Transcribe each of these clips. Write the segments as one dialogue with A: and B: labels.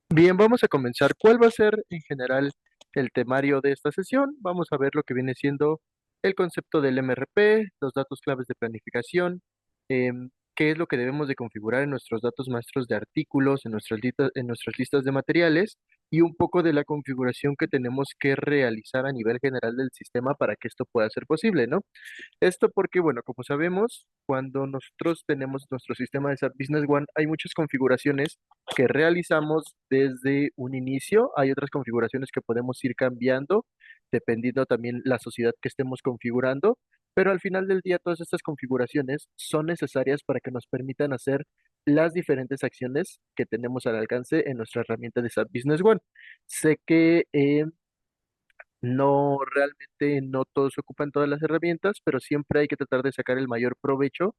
A: Bien, vamos a comenzar. ¿Cuál va a ser en general el temario de esta sesión? Vamos a ver lo que viene siendo el concepto del MRP, los datos claves de planificación, qué es lo que debemos de configurar en nuestros datos maestros de artículos, en nuestras listas de materiales y un poco de la configuración que tenemos que realizar a nivel general del sistema para que esto pueda ser posible, ¿no? Esto porque, bueno, como sabemos, cuando nosotros tenemos nuestro sistema de SAP Business One, hay muchas configuraciones que realizamos desde un inicio. Hay otras configuraciones que podemos ir cambiando, dependiendo también la sociedad que estemos configurando. Pero al final del día, todas estas configuraciones son necesarias para que nos permitan hacer las diferentes acciones que tenemos al alcance en nuestra herramienta de SAP Business One. Sé que no, realmente no todos ocupan todas las herramientas, pero siempre hay que tratar de sacar el mayor provecho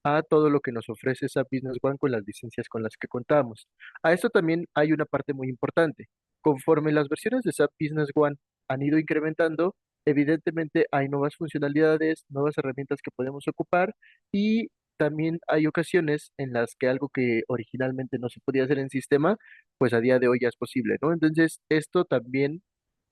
A: a todo lo que nos ofrece SAP Business One con las licencias con las que contamos. A esto también hay una parte muy importante. Conforme las versiones de SAP Business One han ido incrementando, evidentemente hay nuevas funcionalidades, nuevas herramientas que podemos ocupar y también hay ocasiones en las que algo que originalmente no se podía hacer en sistema, pues a día de hoy ya es posible, ¿no? Entonces, esto también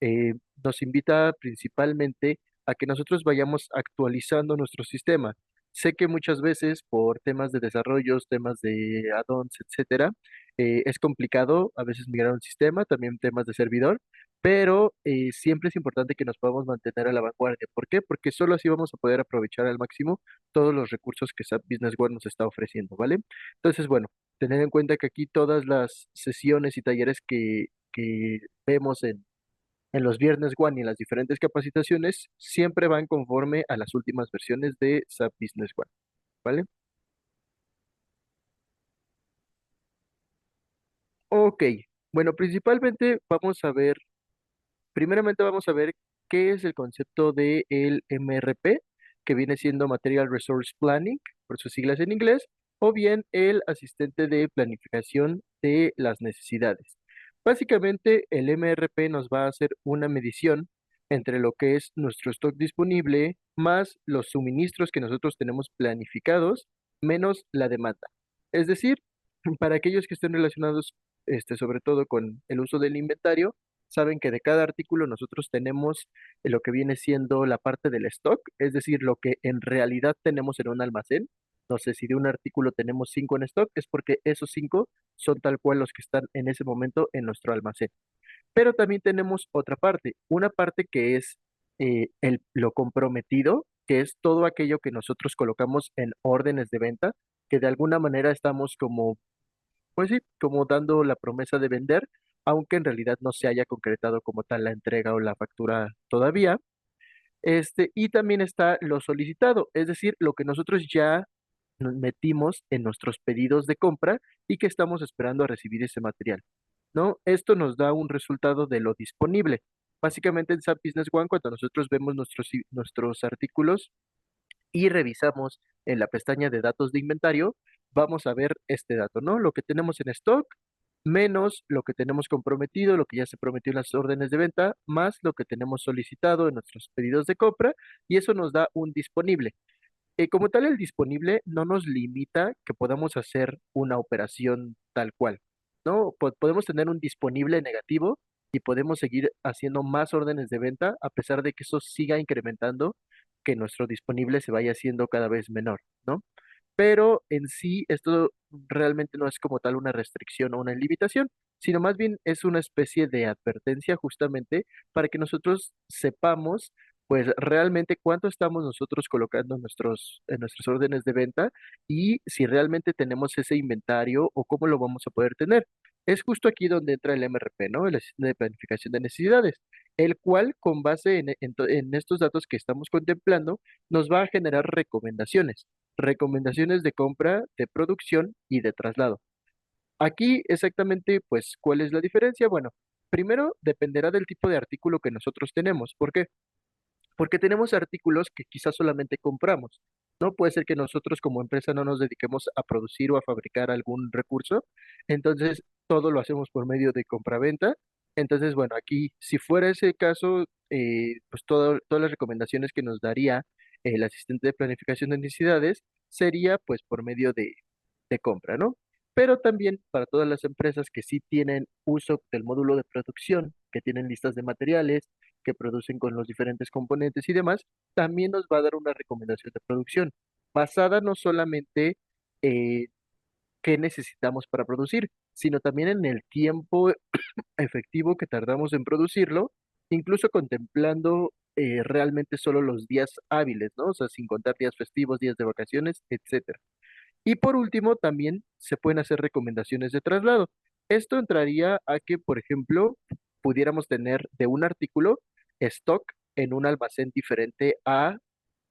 A: eh, nos invita principalmente a que nosotros vayamos actualizando nuestro sistema. Sé que muchas veces por temas de desarrollos, temas de add-ons, etcétera, es complicado a veces migrar un sistema, también temas de servidor, pero siempre es importante que nos podamos mantener a la vanguardia. ¿Por qué? Porque solo así vamos a poder aprovechar al máximo todos los recursos que SAP Business One nos está ofreciendo, ¿vale? Entonces, bueno, tener en cuenta que aquí todas las sesiones y talleres que vemos en los viernes One y en las diferentes capacitaciones siempre van conforme a las últimas versiones de SAP Business One, ¿vale? Ok, bueno, principalmente primeramente vamos a ver qué es el concepto de el MRP, que viene siendo Material Resource Planning, por sus siglas en inglés, o bien el asistente de planificación de las necesidades. Básicamente, el MRP nos va a hacer una medición entre lo que es nuestro stock disponible más los suministros que nosotros tenemos planificados menos la demanda. Es decir, para aquellos que estén relacionados, sobre todo con el uso del inventario, saben que de cada artículo nosotros tenemos lo que viene siendo la parte del stock, es decir, lo que en realidad tenemos en un almacén. No sé si de un artículo tenemos 5 en stock, es porque esos 5 son tal cual los que están en ese momento en nuestro almacén. Pero también tenemos otra parte, una parte que es lo comprometido, que es todo aquello que nosotros colocamos en órdenes de venta, que de alguna manera estamos como, pues sí, como dando la promesa de vender, aunque en realidad no se haya concretado como tal la entrega o la factura todavía. Y también está lo solicitado, es decir, lo que nosotros ya nos metimos en nuestros pedidos de compra y que estamos esperando a recibir ese material, ¿no? Esto nos da un resultado de lo disponible. Básicamente en SAP Business One, cuando nosotros vemos nuestros artículos y revisamos en la pestaña de datos de inventario, vamos a ver este dato, ¿no? Lo que tenemos en stock menos lo que tenemos comprometido, lo que ya se prometió en las órdenes de venta, más lo que tenemos solicitado en nuestros pedidos de compra, y eso nos da un disponible. Como tal, el disponible no nos limita que podamos hacer una operación tal cual, ¿no? Podemos tener un disponible negativo y podemos seguir haciendo más órdenes de venta a pesar de que eso siga incrementando, que nuestro disponible se vaya haciendo cada vez menor, ¿no? Pero en sí esto realmente no es como tal una restricción o una limitación, sino más bien es una especie de advertencia justamente para que nosotros sepamos pues realmente cuánto estamos nosotros colocando en nuestras órdenes de venta y si realmente tenemos ese inventario o cómo lo vamos a poder tener. Es justo aquí donde entra el MRP, ¿no? El Sistema de Planificación de Necesidades, el cual con base en estos datos que estamos contemplando nos va a generar recomendaciones de compra, de producción y de traslado. Aquí exactamente, pues, ¿cuál es la diferencia? Bueno, primero dependerá del tipo de artículo que nosotros tenemos. ¿Por qué? Porque tenemos artículos que quizás solamente compramos, ¿no? Puede ser que nosotros como empresa no nos dediquemos a producir o a fabricar algún recurso, entonces todo lo hacemos por medio de compraventa. Entonces, bueno, aquí, si fuera ese caso, pues todas las recomendaciones que nos daría el asistente de planificación de necesidades sería pues por medio de compra, ¿no? pero también para todas las empresas que sí tienen uso del módulo de producción, que tienen listas de materiales, que producen con los diferentes componentes y demás, también nos va a dar una recomendación de producción, basada no solamente en qué necesitamos para producir, sino también en el tiempo efectivo que tardamos en producirlo, incluso contemplando realmente solo los días hábiles, ¿no? O sea, sin contar días festivos, días de vacaciones, etcétera. Y por último, también se pueden hacer recomendaciones de traslado. Esto entraría a que, por ejemplo, pudiéramos tener de un artículo stock en un almacén diferente a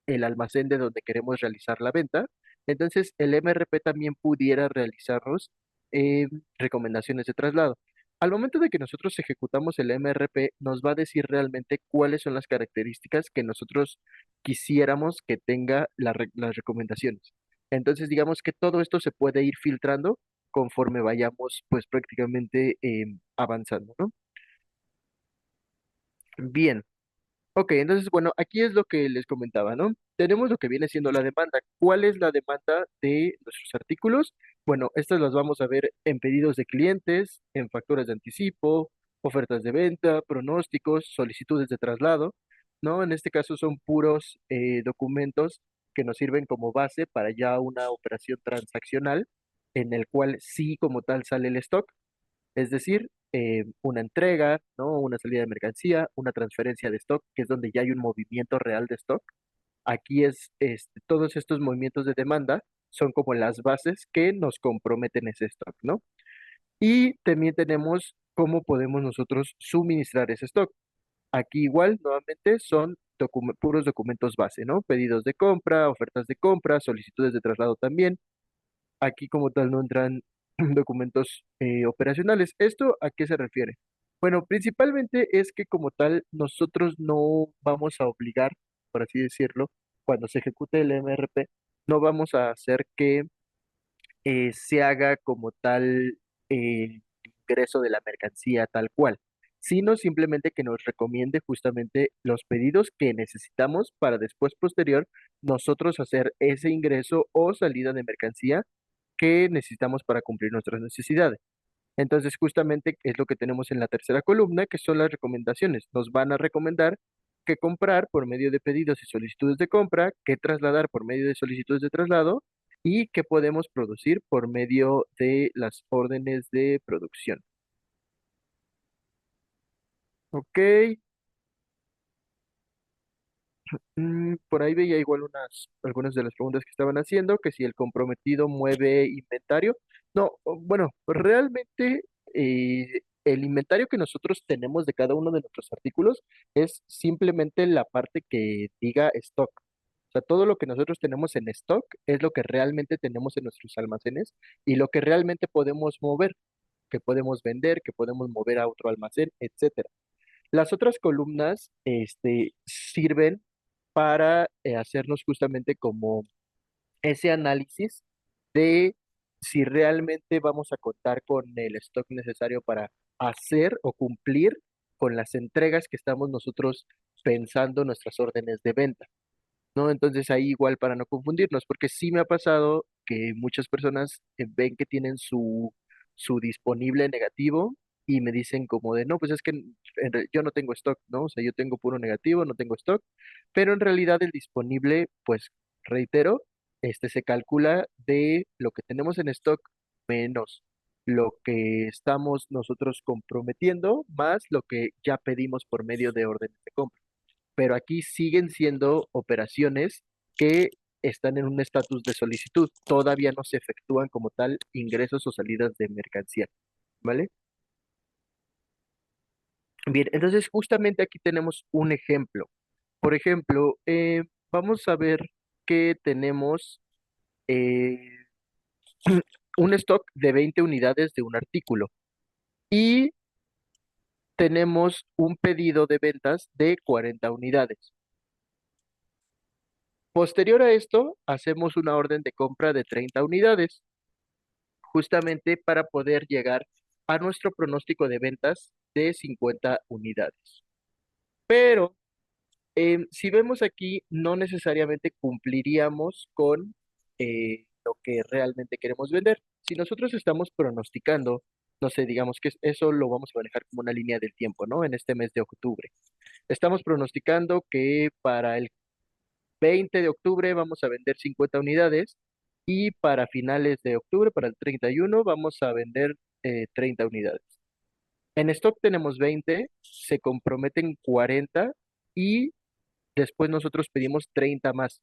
A: el almacén de donde queremos realizar la venta. Entonces, el MRP también pudiera realizarnos recomendaciones de traslado. Al momento de que nosotros ejecutamos el MRP, nos va a decir realmente cuáles son las características que nosotros quisiéramos que tenga las recomendaciones. Entonces, digamos que todo esto se puede ir filtrando conforme vayamos, pues prácticamente avanzando, ¿no? Bien. Ok, entonces, bueno, aquí es lo que les comentaba, ¿no? Tenemos lo que viene siendo la demanda. ¿Cuál es la demanda de nuestros artículos? Bueno, estas las vamos a ver en pedidos de clientes, en facturas de anticipo, ofertas de venta, pronósticos, solicitudes de traslado, ¿no? En este caso son puros documentos que nos sirven como base para ya una operación transaccional en el cual sí como tal sale el stock, es decir, una entrega, ¿no? Una salida de mercancía, una transferencia de stock, que es donde ya hay un movimiento real de stock. Aquí es, todos estos movimientos de demanda son como las bases que nos comprometen ese stock, ¿no? Y también tenemos cómo podemos nosotros suministrar ese stock. Aquí igual, nuevamente, son puros documentos base, ¿no? Pedidos de compra, ofertas de compra, solicitudes de traslado también. Aquí como tal no entran documentos operacionales. ¿Esto a qué se refiere? Bueno, principalmente es que como tal nosotros no vamos a obligar, por así decirlo, cuando se ejecute el MRP, no vamos a hacer que se haga como tal ingreso de la mercancía tal cual, sino simplemente que nos recomiende justamente los pedidos que necesitamos para después posterior nosotros hacer ese ingreso o salida de mercancía que necesitamos para cumplir nuestras necesidades. Entonces, justamente es lo que tenemos en la tercera columna, que son las recomendaciones. Nos van a recomendar qué comprar por medio de pedidos y solicitudes de compra, qué trasladar por medio de solicitudes de traslado y qué podemos producir por medio de las órdenes de producción. Ok, por ahí veía igual algunas de las preguntas que estaban haciendo, que si el comprometido mueve inventario. No, bueno, realmente el inventario que nosotros tenemos de cada uno de nuestros artículos es simplemente la parte que diga stock. O sea, todo lo que nosotros tenemos en stock es lo que realmente tenemos en nuestros almacenes y lo que realmente podemos mover, que podemos vender, que podemos mover a otro almacén, etcétera. Las otras columnas, sirven para hacernos justamente como ese análisis de si realmente vamos a contar con el stock necesario para hacer o cumplir con las entregas que estamos nosotros pensando en nuestras órdenes de venta, ¿no? Entonces ahí igual para no confundirnos, porque sí me ha pasado que muchas personas ven que tienen su disponible negativo y me dicen como de, no, pues es que yo no tengo stock, ¿no? O sea, yo tengo puro negativo, no tengo stock, pero en realidad el disponible, pues reitero, se calcula de lo que tenemos en stock menos lo que estamos nosotros comprometiendo, más lo que ya pedimos por medio de órdenes de compra, pero aquí siguen siendo operaciones que están en un estatus de solicitud. Todavía no se efectúan como tal ingresos o salidas de mercancía, ¿vale? Bien, entonces justamente aquí tenemos un ejemplo. Por ejemplo, vamos a ver que tenemos eh, un stock de 20 unidades de un artículo y tenemos un pedido de ventas de 40 unidades. Posterior a esto, hacemos una orden de compra de 30 unidades, justamente para poder llegar a nuestro pronóstico de ventas de 50 unidades. Pero si vemos aquí, no necesariamente cumpliríamos con lo que realmente queremos vender. Si nosotros estamos pronosticando, no sé, digamos que eso lo vamos a manejar como una línea del tiempo, ¿no? En este mes de octubre. Estamos pronosticando que para el 20 de octubre vamos a vender 50 unidades y para finales de octubre, para el 31, vamos a vender 30 unidades. En stock tenemos 20, se comprometen 40 y después nosotros pedimos 30 más.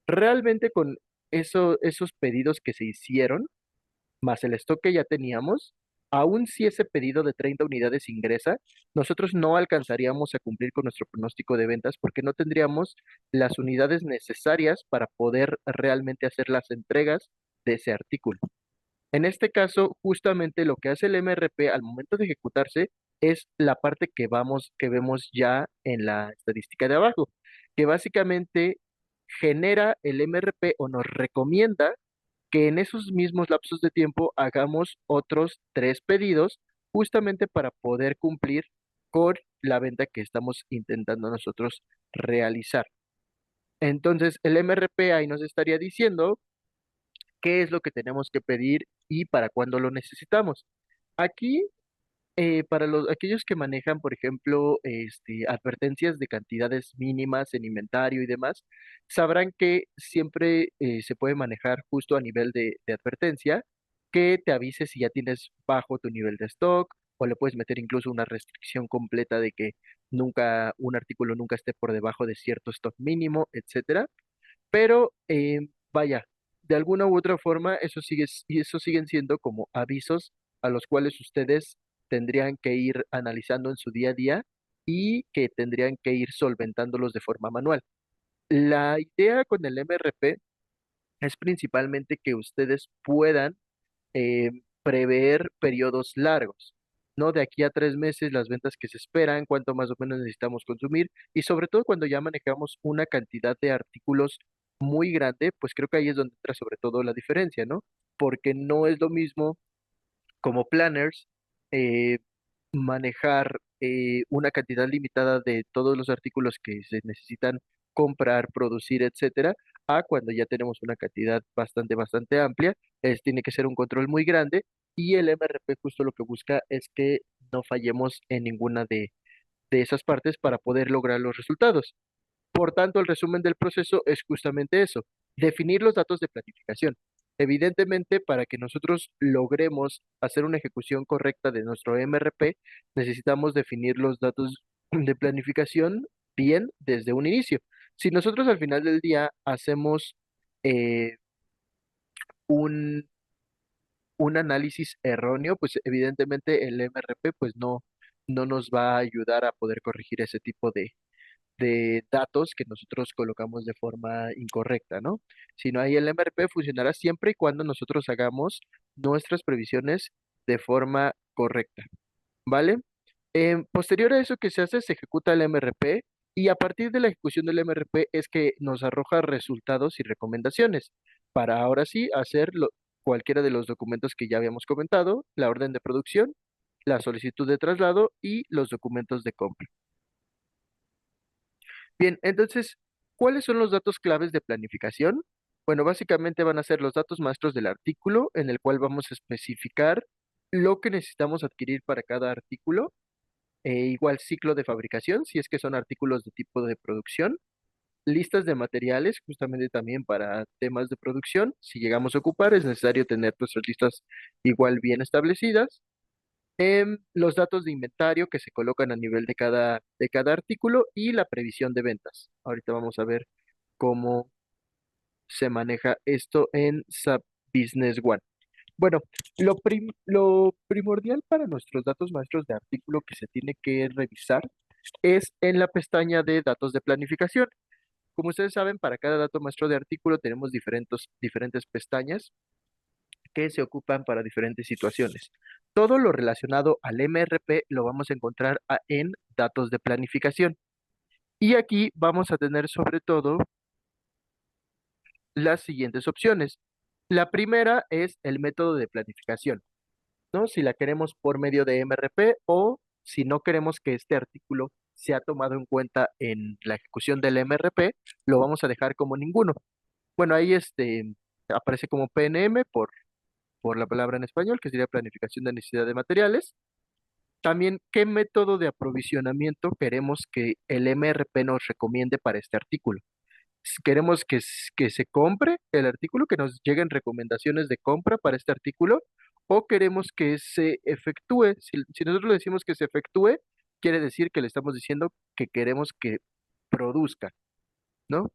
A: Realmente con esos pedidos que se hicieron, más el stock que ya teníamos, aun si ese pedido de 30 unidades ingresa, nosotros no alcanzaríamos a cumplir con nuestro pronóstico de ventas porque no tendríamos las unidades necesarias para poder realmente hacer las entregas de ese artículo. En este caso, justamente lo que hace el MRP al momento de ejecutarse es la parte que vemos ya en la estadística de abajo, que básicamente genera el MRP o nos recomienda que en esos mismos lapsos de tiempo hagamos otros 3 pedidos justamente para poder cumplir con la venta que estamos intentando nosotros realizar. Entonces, el MRP ahí nos estaría diciendo qué es lo que tenemos que pedir y para cuándo lo necesitamos. Aquí, para aquellos que manejan, por ejemplo, advertencias de cantidades mínimas en inventario y demás, sabrán que siempre se puede manejar justo a nivel de advertencia, que te avise si ya tienes bajo tu nivel de stock, o le puedes meter incluso una restricción completa de que un artículo nunca esté por debajo de cierto stock mínimo, etcétera. Pero vaya, de alguna u otra forma, eso siguen siendo como avisos a los cuales ustedes tendrían que ir analizando en su día a día y que tendrían que ir solventándolos de forma manual. La idea con el MRP es principalmente que ustedes puedan prever periodos largos, ¿no? De aquí a 3 meses, las ventas que se esperan, cuánto más o menos necesitamos consumir y sobre todo cuando ya manejamos una cantidad de artículos muy grande, pues creo que ahí es donde entra sobre todo la diferencia, ¿no? Porque no es lo mismo como planners eh, manejar una cantidad limitada de todos los artículos que se necesitan comprar, producir, etcétera, a cuando ya tenemos una cantidad bastante amplia, tiene que ser un control muy grande y el MRP justo lo que busca es que no fallemos en ninguna de esas partes para poder lograr los resultados. Por tanto, el resumen del proceso es justamente eso, definir los datos de planificación. Evidentemente, para que nosotros logremos hacer una ejecución correcta de nuestro MRP, necesitamos definir los datos de planificación bien desde un inicio. Si nosotros al final del día hacemos eh, un, un análisis erróneo, pues evidentemente el MRP pues no nos va a ayudar a poder corregir ese tipo de datos que nosotros colocamos de forma incorrecta, ¿no? Si no, ahí el MRP funcionará siempre y cuando nosotros hagamos nuestras previsiones de forma correcta, ¿vale? Posterior a eso que se hace, se ejecuta el MRP y a partir de la ejecución del MRP es que nos arroja resultados y recomendaciones para ahora sí hacer cualquiera de los documentos que ya habíamos comentado, la orden de producción, la solicitud de traslado y los documentos de compra. Bien, entonces, ¿cuáles son los datos claves de planificación? Bueno, básicamente van a ser los datos maestros del artículo, en el cual vamos a especificar lo que necesitamos adquirir para cada artículo, igual ciclo de fabricación, si es que son artículos de tipo de producción, listas de materiales, justamente también para temas de producción, si llegamos a ocupar, es necesario tener nuestras listas igual bien establecidas, los datos de inventario que se colocan a nivel de cada artículo y la previsión de ventas. Ahorita vamos a ver cómo se maneja esto en SAP Business One. Bueno, lo primordial para nuestros datos maestros de artículo que se tiene que revisar es en la pestaña de datos de planificación. Como ustedes saben, para cada dato maestro de artículo tenemos diferentes pestañas que se ocupan para diferentes situaciones. Todo lo relacionado al MRP lo vamos a encontrar en datos de planificación. Y aquí vamos a tener sobre todo las siguientes opciones. La primera es el método de planificación, ¿no? Si la queremos por medio de MRP o si no queremos que este artículo sea tomado en cuenta en la ejecución del MRP, lo vamos a dejar como ninguno. Bueno, ahí aparece como PNM por la palabra en español, que sería planificación de necesidad de materiales. También, ¿qué método de aprovisionamiento queremos que el MRP nos recomiende para este artículo? ¿Queremos que se compre el artículo, que nos lleguen recomendaciones de compra para este artículo? ¿O queremos que se efectúe? Si nosotros le decimos que se efectúe, quiere decir que le estamos diciendo que queremos que produzca, ¿no?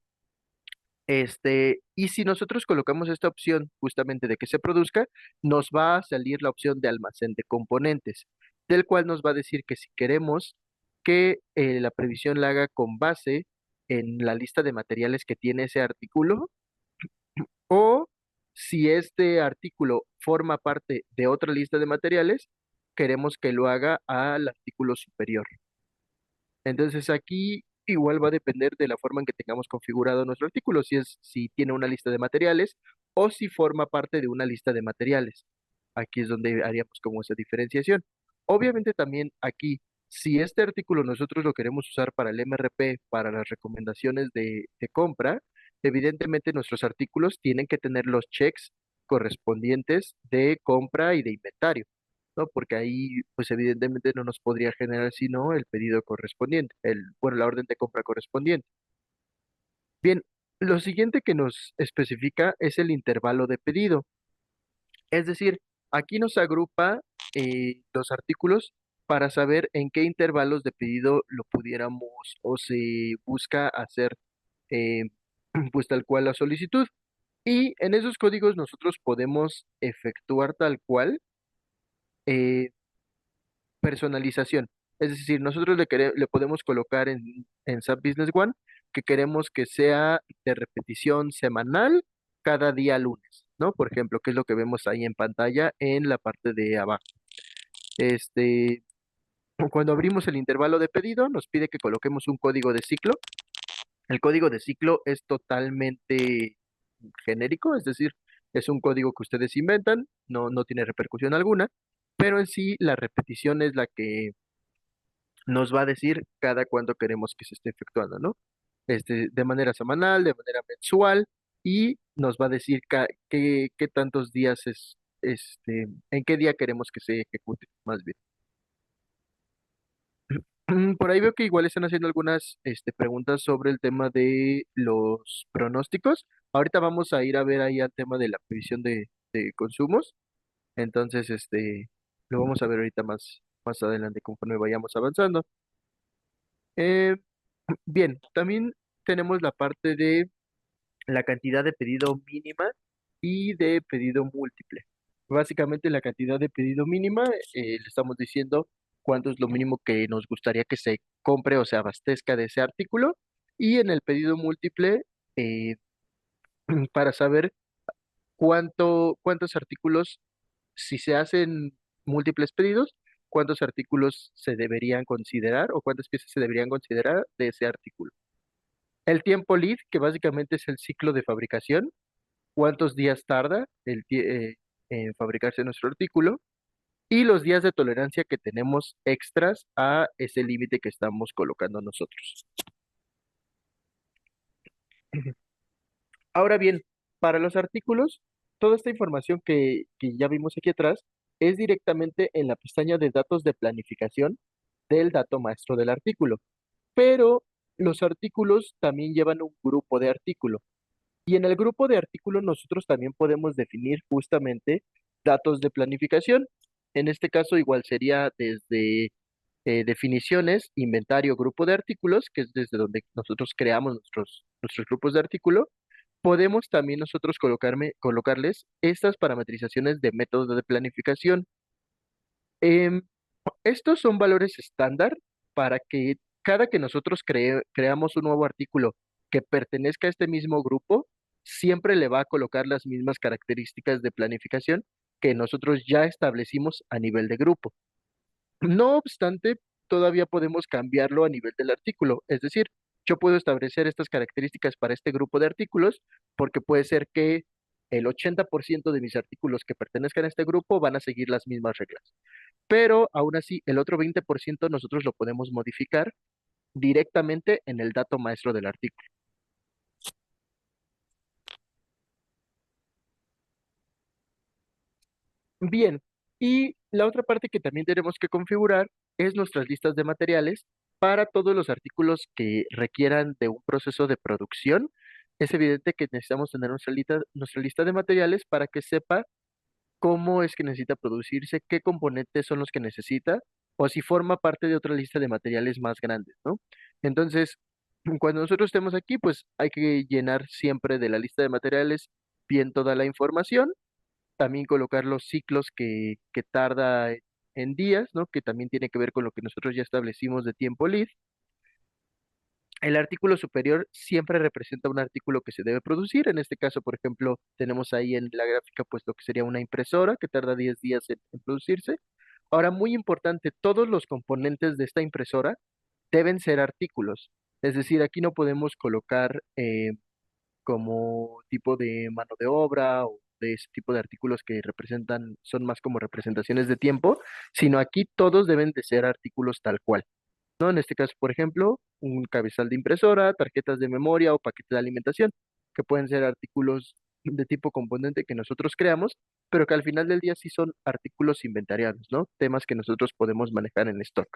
A: Y si nosotros colocamos esta opción justamente de que se produzca, nos va a salir la opción de almacén de componentes, del cual nos va a decir que si queremos que la previsión la haga con base en la lista de materiales que tiene ese artículo, o si este artículo forma parte de otra lista de materiales, queremos que lo haga al artículo superior. Entonces aquí igual va a depender de la forma en que tengamos configurado nuestro artículo, si tiene una lista de materiales o si forma parte de una lista de materiales. Aquí es donde haríamos como esa diferenciación. Obviamente también aquí, si este artículo nosotros lo queremos usar para el MRP, para las recomendaciones de compra, evidentemente nuestros artículos tienen que tener los checks correspondientes de compra y de inventario. ¿No? Porque ahí, pues evidentemente no nos podría generar sino el pedido correspondiente, bueno, la orden de compra correspondiente. Bien, lo siguiente que nos especifica es el intervalo de pedido. Es decir, aquí nos agrupa los artículos para saber en qué intervalos de pedido lo pudiéramos o se busca hacer eh, pues tal cual la solicitud. Y en esos códigos nosotros podemos efectuar tal cual eh, personalización. Es decir, nosotros le podemos colocar en SAP Business One que queremos que sea de repetición semanal cada día lunes, ¿no? Por ejemplo, que es lo que vemos ahí en pantalla en la parte de abajo. Este, cuando abrimos el intervalo de pedido, nos pide que coloquemos un código de ciclo. El código de ciclo es totalmente genérico, es decir, es un código que ustedes inventan, no tiene repercusión alguna, pero en sí la repetición es la que nos va a decir cada cuánto queremos que se esté efectuando, ¿no? De manera semanal, de manera mensual, y nos va a decir qué tantos días en qué día queremos que se ejecute, más bien. Por ahí veo que igual están haciendo algunas preguntas sobre el tema de los pronósticos. Ahorita vamos a ir a ver ahí al tema de la previsión de consumos. Entonces, lo vamos a ver ahorita más adelante conforme vayamos avanzando. Eh, Bien, también tenemos la parte de la cantidad de pedido mínima y de pedido múltiple. Básicamente la cantidad de pedido mínima, le estamos diciendo cuánto es lo mínimo que nos gustaría que se compre o se abastezca de ese artículo. Y en el pedido múltiple, eh, para saber cuántos artículos, si se hacen múltiples pedidos, cuántos artículos se deberían considerar o cuántas piezas se deberían considerar de ese artículo. El tiempo lead, que básicamente es el ciclo de fabricación, cuántos días tarda en fabricarse nuestro artículo y los días de tolerancia que tenemos extras a ese límite que estamos colocando nosotros. Ahora bien, para los artículos, toda esta información que ya vimos aquí atrás es directamente en la pestaña de datos de planificación del dato maestro del artículo, pero los artículos también llevan un grupo de artículo. Y en el grupo de artículos nosotros también podemos definir justamente datos de planificación. En este caso igual sería desde definiciones, inventario, grupo de artículos, que es desde donde nosotros creamos nuestros grupos de artículo. Podemos también nosotros colocarles estas parametrizaciones de método de planificación. Em, Estos son valores estándar para que cada que nosotros creamos un nuevo artículo que pertenezca a este mismo grupo, siempre le va a colocar las mismas características de planificación que nosotros ya establecimos a nivel de grupo. No obstante, todavía podemos cambiarlo a nivel del artículo. Es decir, yo puedo establecer estas características para este grupo de artículos porque puede ser que el 80% de mis artículos que pertenezcan a este grupo van a seguir las mismas reglas. Pero aún así, el otro 20% nosotros lo podemos modificar directamente en el dato maestro del artículo. Bien, y la otra parte que también tenemos que configurar es nuestras listas de materiales para todos los artículos que requieran de un proceso de producción. Es evidente que necesitamos tener nuestra lista de materiales para que sepa cómo es que necesita producirse, qué componentes son los que necesita, o si forma parte de otra lista de materiales más grandes, ¿no? Entonces, cuando nosotros estemos aquí, pues hay que llenar siempre de la lista de materiales bien toda la información, también colocar los ciclos que tarda en días, ¿no? Que también tiene que ver con lo que nosotros ya establecimos de tiempo lead. El artículo superior siempre representa un artículo que se debe producir. En este caso, por ejemplo, tenemos ahí en la gráfica pues lo que sería una impresora que tarda 10 días en producirse. Ahora, muy importante, todos los componentes de esta impresora deben ser artículos. Es decir, aquí no podemos colocar como tipo de mano de obra o de ese tipo de artículos que representan, son más como representaciones de tiempo, sino aquí todos deben de ser artículos tal cual, ¿no? En este caso, por ejemplo, un cabezal de impresora, tarjetas de memoria o paquetes de alimentación, que pueden ser artículos de tipo componente que nosotros creamos, pero que al final del día sí son artículos inventariados, ¿no? Temas que nosotros podemos manejar en stock.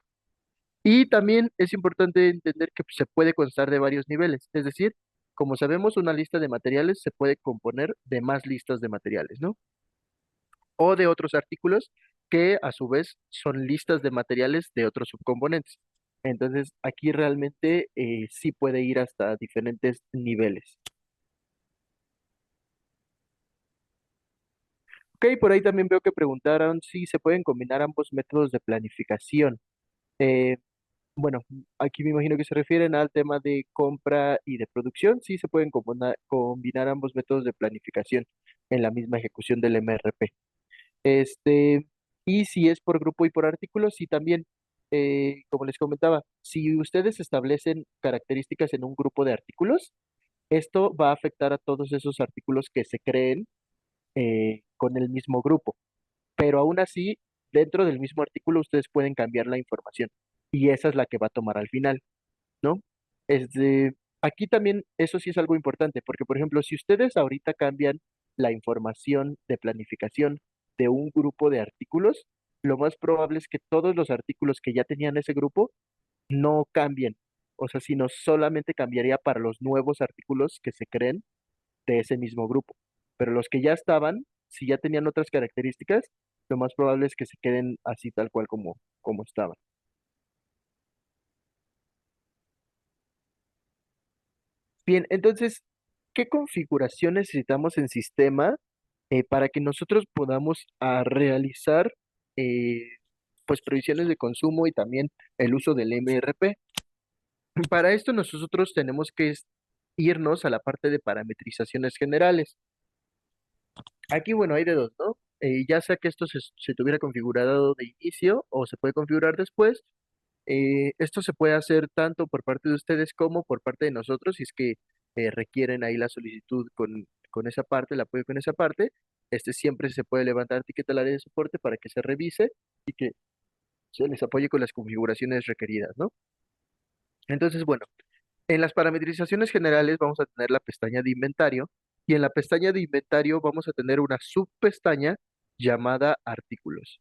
A: Y también es importante entender que se puede constar de varios niveles, es decir, como sabemos, una lista de materiales se puede componer de más listas de materiales, ¿no? O de otros artículos que a su vez son listas de materiales de otros subcomponentes. Entonces, aquí realmente sí puede ir hasta diferentes niveles. Ok, por ahí también veo que preguntaron si se pueden combinar ambos métodos de planificación. Eh, bueno, aquí me imagino que se refieren al tema de compra y de producción. Sí se pueden combinar ambos métodos de planificación en la misma ejecución del MRP. Este, y si es por grupo y por artículo, sí también, como les comentaba, si ustedes establecen características en un grupo de artículos, esto va a afectar a todos esos artículos que se creen con el mismo grupo. Pero aún así, dentro del mismo artículo, ustedes pueden cambiar la información y esa es la que va a tomar al final, ¿no? Aquí también eso sí es algo importante, porque por ejemplo, si ustedes ahorita cambian la información de planificación de un grupo de artículos, lo más probable es que todos los artículos que ya tenían ese grupo no cambien, o sea, sino solamente cambiaría para los nuevos artículos que se creen de ese mismo grupo. Pero los que ya estaban, si ya tenían otras características, lo más probable es que se queden así tal cual como estaban. Bien, entonces, ¿qué configuración necesitamos en sistema para que nosotros podamos realizar eh, pues previsiones de consumo y también el uso del MRP? Para esto nosotros tenemos que irnos a la parte de parametrizaciones generales. Aquí, bueno, hay de dos, ¿no? Ya sea que esto se tuviera configurado de inicio o se puede configurar después. Esto se puede hacer tanto por parte de ustedes como por parte de nosotros, si es que requieren ahí la solicitud con esa parte, el apoyo con esa parte. Siempre se puede levantar etiqueta al área de soporte para que se revise y que se les apoye con las configuraciones requeridas, ¿no? Entonces, bueno, en las parametrizaciones generales vamos a tener la pestaña de inventario y en la pestaña de inventario vamos a tener una subpestaña llamada artículos.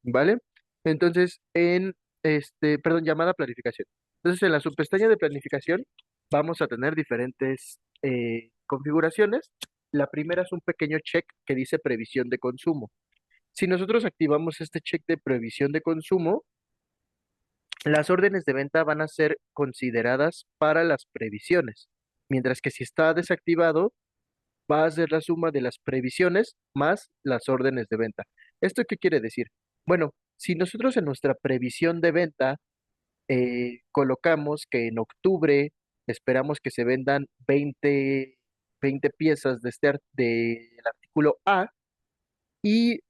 A: ¿Vale? Entonces, perdón, llamada planificación. Entonces, en la subpestaña de planificación vamos a tener diferentes configuraciones. La primera es un pequeño check que dice previsión de consumo. Si nosotros activamos este check de previsión de consumo, las órdenes de venta van a ser consideradas para las previsiones, mientras que si está desactivado, va a ser la suma de las previsiones más las órdenes de venta. ¿Esto qué quiere decir? Bueno, si nosotros en nuestra previsión de venta colocamos que en octubre esperamos que se vendan 20 piezas del artículo A y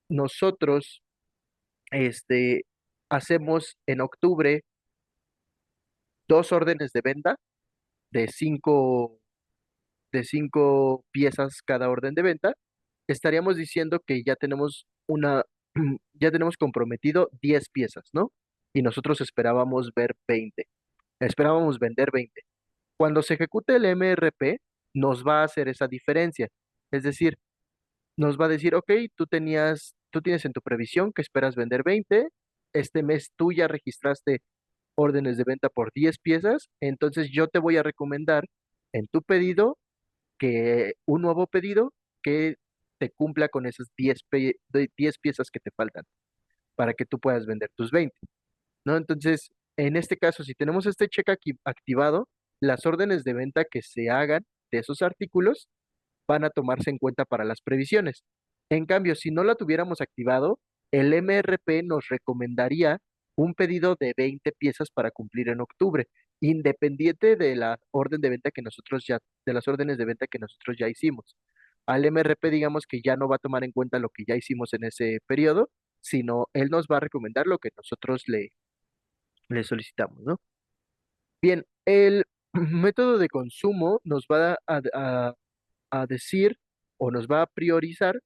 A: nosotros este, hacemos en octubre dos órdenes de venta de cinco piezas cada orden de venta, estaríamos diciendo que ya tenemos ya tenemos comprometido 10 piezas, ¿no? Y nosotros esperábamos vender 20. Cuando se ejecute el MRP, nos va a hacer esa diferencia. Es decir, nos va a decir, ok, tú tienes en tu previsión que esperas vender 20, este mes tú ya registraste órdenes de venta por 10 piezas, entonces yo te voy a recomendar en tu pedido que un nuevo pedido que te cumpla con esas 10 piezas que te faltan para que tú puedas vender tus 20, ¿no? Entonces, en este caso, si tenemos este check aquí activado, las órdenes de venta que se hagan de esos artículos van a tomarse en cuenta para las previsiones. En cambio, si no la tuviéramos activado, el MRP nos recomendaría un pedido de 20 piezas para cumplir en octubre, independiente de la orden de venta que nosotros ya, de las órdenes de venta que nosotros ya hicimos. Al MRP, digamos que ya no va a tomar en cuenta lo que ya hicimos en ese periodo, sino él nos va a recomendar lo que nosotros le solicitamos, ¿no? Bien, el método de consumo nos va a decir o nos va a priorizar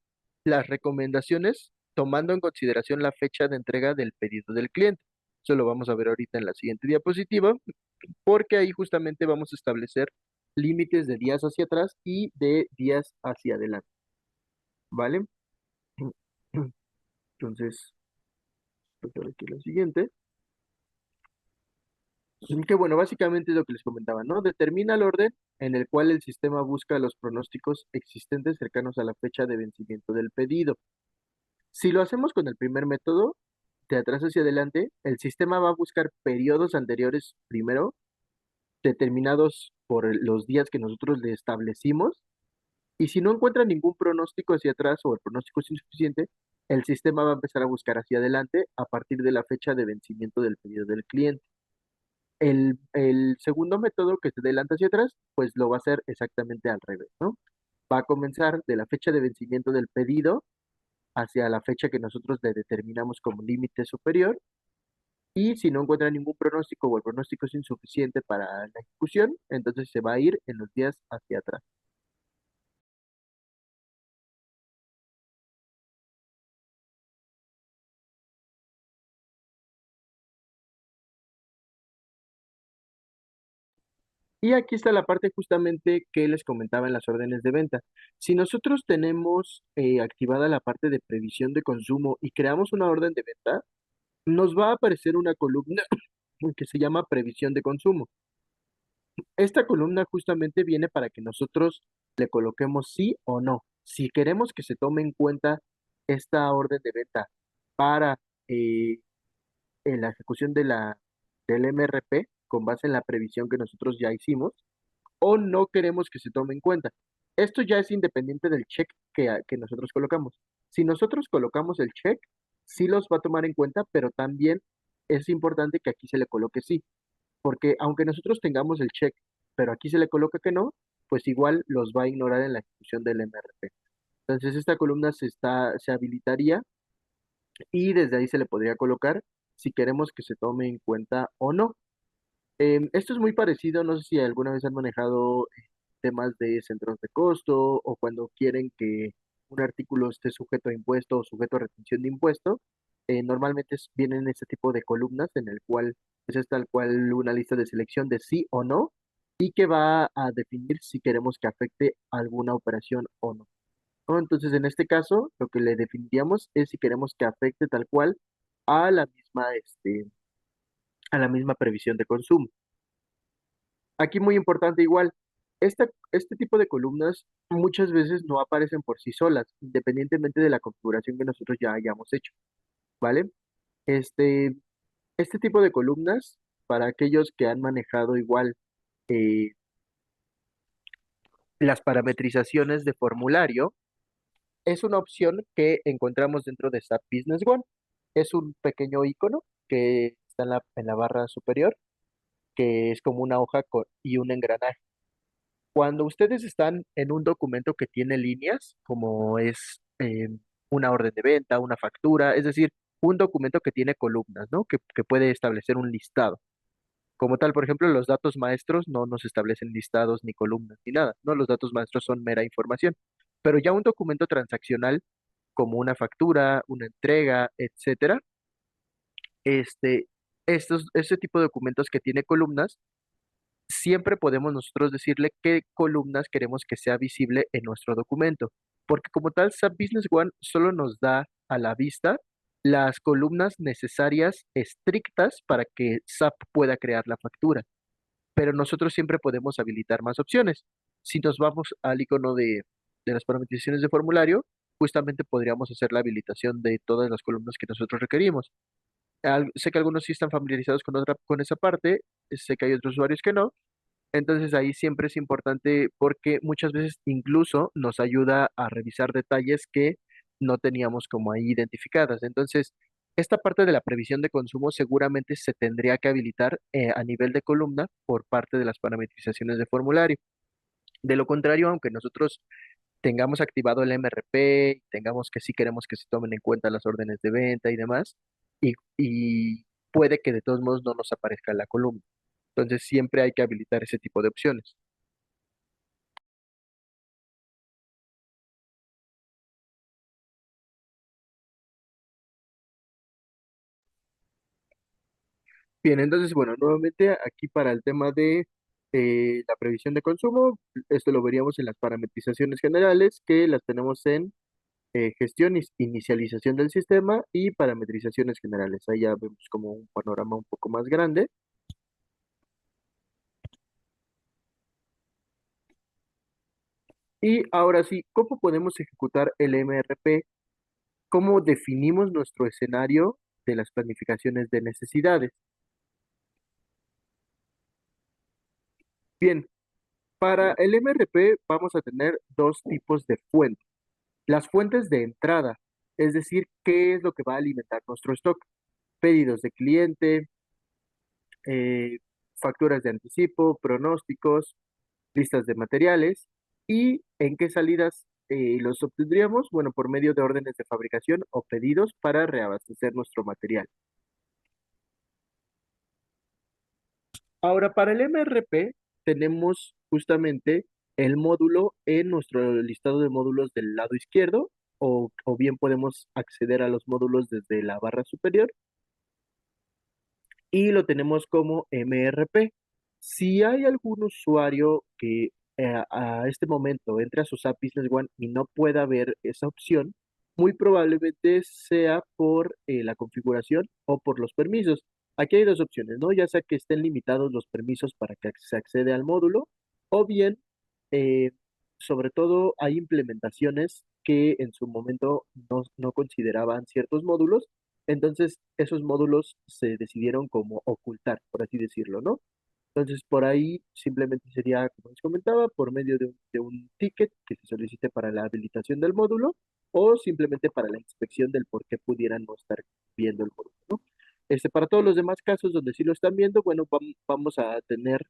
A: las recomendaciones tomando en consideración la fecha de entrega del pedido del cliente. Eso lo vamos a ver ahorita en la siguiente diapositiva, porque ahí justamente vamos a establecer límites de días hacia atrás y de días hacia adelante, ¿vale? Entonces, pues ahora aquí la siguiente. Que bueno, básicamente es lo que les comentaba, ¿no? Determina el orden en el cual el sistema busca los pronósticos existentes cercanos a la fecha de vencimiento del pedido. Si lo hacemos con el primer método, de atrás hacia adelante, el sistema va a buscar periodos anteriores primero, determinados por los días que nosotros le establecimos, y si no encuentra ningún pronóstico hacia atrás o el pronóstico es insuficiente, el sistema va a empezar a buscar hacia adelante a partir de la fecha de vencimiento del pedido del cliente. El segundo método, que se adelanta hacia atrás, pues lo va a hacer exactamente al revés, ¿no? Va a comenzar de la fecha de vencimiento del pedido hacia la fecha que nosotros le determinamos como límite superior, y si no encuentra ningún pronóstico o el pronóstico es insuficiente para la ejecución, entonces se va a ir en los días hacia atrás. Y aquí está la parte justamente que les comentaba en las órdenes de venta. Si nosotros tenemos activada la parte de previsión de consumo y creamos una orden de venta, nos va a aparecer una columna que se llama previsión de consumo. Esta columna justamente viene para que nosotros le coloquemos sí o no. Si queremos que se tome en cuenta esta orden de venta para en la ejecución del MRP con base en la previsión que nosotros ya hicimos, o no queremos que se tome en cuenta. Esto ya es independiente del check que nosotros colocamos. Si nosotros colocamos el check, sí los va a tomar en cuenta, pero también es importante que aquí se le coloque sí, porque aunque nosotros tengamos el check, pero aquí se le coloca que no, pues igual los va a ignorar en la ejecución del MRP. Entonces esta columna se habilitaría y desde ahí se le podría colocar si queremos que se tome en cuenta o no. Esto es muy parecido, no sé si alguna vez han manejado temas de centros de costo o cuando quieren que un artículo esté sujeto a impuesto o sujeto a retención de impuesto. Normalmente vienen este tipo de columnas en el cual pues, es tal cual una lista de selección de sí o no y que va a definir si queremos que afecte alguna operación o no, ¿no? Entonces, en este caso, lo que le definiríamos es si queremos que afecte tal cual a a la misma previsión de consumo. Aquí muy importante igual, este tipo de columnas muchas veces no aparecen por sí solas, independientemente de la configuración que nosotros ya hayamos hecho, ¿vale? Este, este tipo de columnas, para aquellos que han manejado igual eh, las parametrizaciones de formulario, es una opción que encontramos dentro de SAP Business One. Es un pequeño icono que está en la barra superior, que es como una hoja y un engranaje. Cuando ustedes están en un documento que tiene líneas, como es una orden de venta, una factura, es decir, un documento que tiene columnas, ¿no? Que puede establecer un listado. Como tal, por ejemplo, los datos maestros no nos establecen listados ni columnas ni nada, ¿no? Los datos maestros son mera información. Pero ya un documento transaccional, como una factura, una entrega, etcétera, este, este tipo de documentos que tiene columnas siempre podemos nosotros decirle qué columnas queremos que sea visible en nuestro documento. porque como tal, SAP Business One solo nos da a la vista las columnas necesarias estrictas para que SAP pueda crear la factura, pero nosotros siempre podemos habilitar más opciones. Si nos vamos al icono de las parametrizaciones de formulario, justamente podríamos hacer la habilitación de todas las columnas que nosotros requerimos. Sé que algunos sí están familiarizados con esa parte, sé que hay otros usuarios que no, entonces ahí siempre es importante porque muchas veces incluso nos ayuda a revisar detalles que no teníamos como ahí identificadas. Entonces, esta parte de la previsión de consumo seguramente se tendría que habilitar a nivel de columna por parte de las parametrizaciones de formulario. De lo contrario, aunque nosotros tengamos activado el MRP, tengamos que sí queremos que se tomen en cuenta las órdenes de venta y demás, y puede que de todos modos no nos aparezca en la columna. Entonces siempre hay que habilitar ese tipo de opciones. Bien, entonces, bueno, nuevamente aquí para el tema de la previsión de consumo, esto lo veríamos en las parametrizaciones generales, que las tenemos en gestión y inicialización del sistema y parametrizaciones generales. Ahí ya vemos como un panorama un poco más grande. Y ahora sí, ¿cómo podemos ejecutar el MRP? ¿Cómo definimos nuestro escenario de las planificaciones de necesidades? Bien, para el MRP vamos a tener dos tipos de fuentes. Las fuentes de entrada, es decir, qué es lo que va a alimentar nuestro stock. Pedidos de cliente, eh, facturas de anticipo, pronósticos, listas de materiales y en qué salidas los obtendríamos, bueno, por medio de órdenes de fabricación o pedidos para reabastecer nuestro material. Ahora, para el MRP tenemos justamente el módulo en nuestro listado de módulos del lado izquierdo o bien podemos acceder a los módulos desde la barra superior y lo tenemos como MRP. Si hay algún usuario que a este momento entre a su SAP Business One y no pueda ver esa opción, muy probablemente sea por la configuración o por los permisos. Aquí hay dos opciones, ¿no? Ya sea que estén limitados los permisos para que se accede al módulo, o bien, eh, sobre todo, hay implementaciones que en su momento no consideraban ciertos módulos, entonces esos módulos se decidieron como ocultar, por así decirlo, ¿no? Entonces, por ahí simplemente sería, como les comentaba, por medio de un ticket que se solicite para la habilitación del módulo o simplemente para la inspección del por qué pudieran no estar viendo el módulo, ¿no? Para todos los demás casos donde sí lo están viendo, bueno, vamos a tener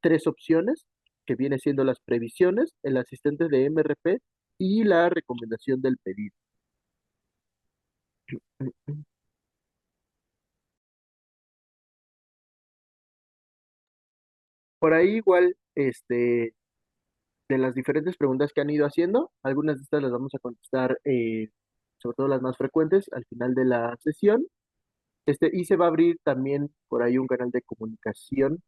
A: tres opciones, que viene siendo las previsiones, el asistente de MRP y la recomendación del pedido. Por ahí igual, de las diferentes preguntas que han ido haciendo. Algunas de estas las vamos a contestar, sobre todo las más frecuentes, al final de la sesión. Y se va a abrir también por ahí un canal de comunicación,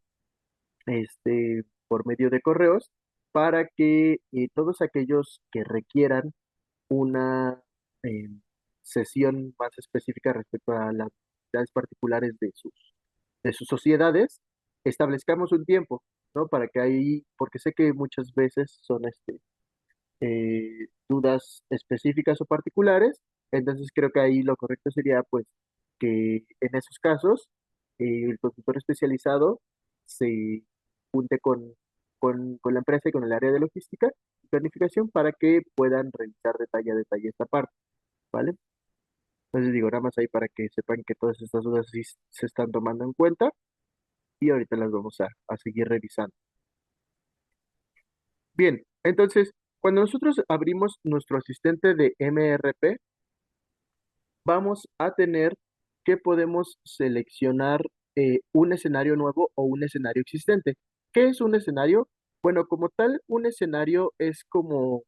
A: por medio de correos, para que todos aquellos que requieran una eh, sesión más específica respecto a las necesidades particulares de sus sociedades, establezcamos un tiempo, ¿no? Para que ahí, porque sé que muchas veces son dudas específicas o particulares. Entonces creo que ahí lo correcto sería pues que en esos casos el consultor especializado se junte con la empresa y con el área de logística y planificación para que puedan revisar detalle a detalle esta parte, ¿vale? Entonces digo, nada más ahí para que sepan que todas estas dudas sí se están tomando en cuenta y ahorita las vamos a seguir revisando. Bien, entonces, cuando nosotros abrimos nuestro asistente de MRP, vamos a tener que podemos seleccionar un escenario nuevo o un escenario existente. ¿Qué es un escenario? Bueno, como tal, un escenario es como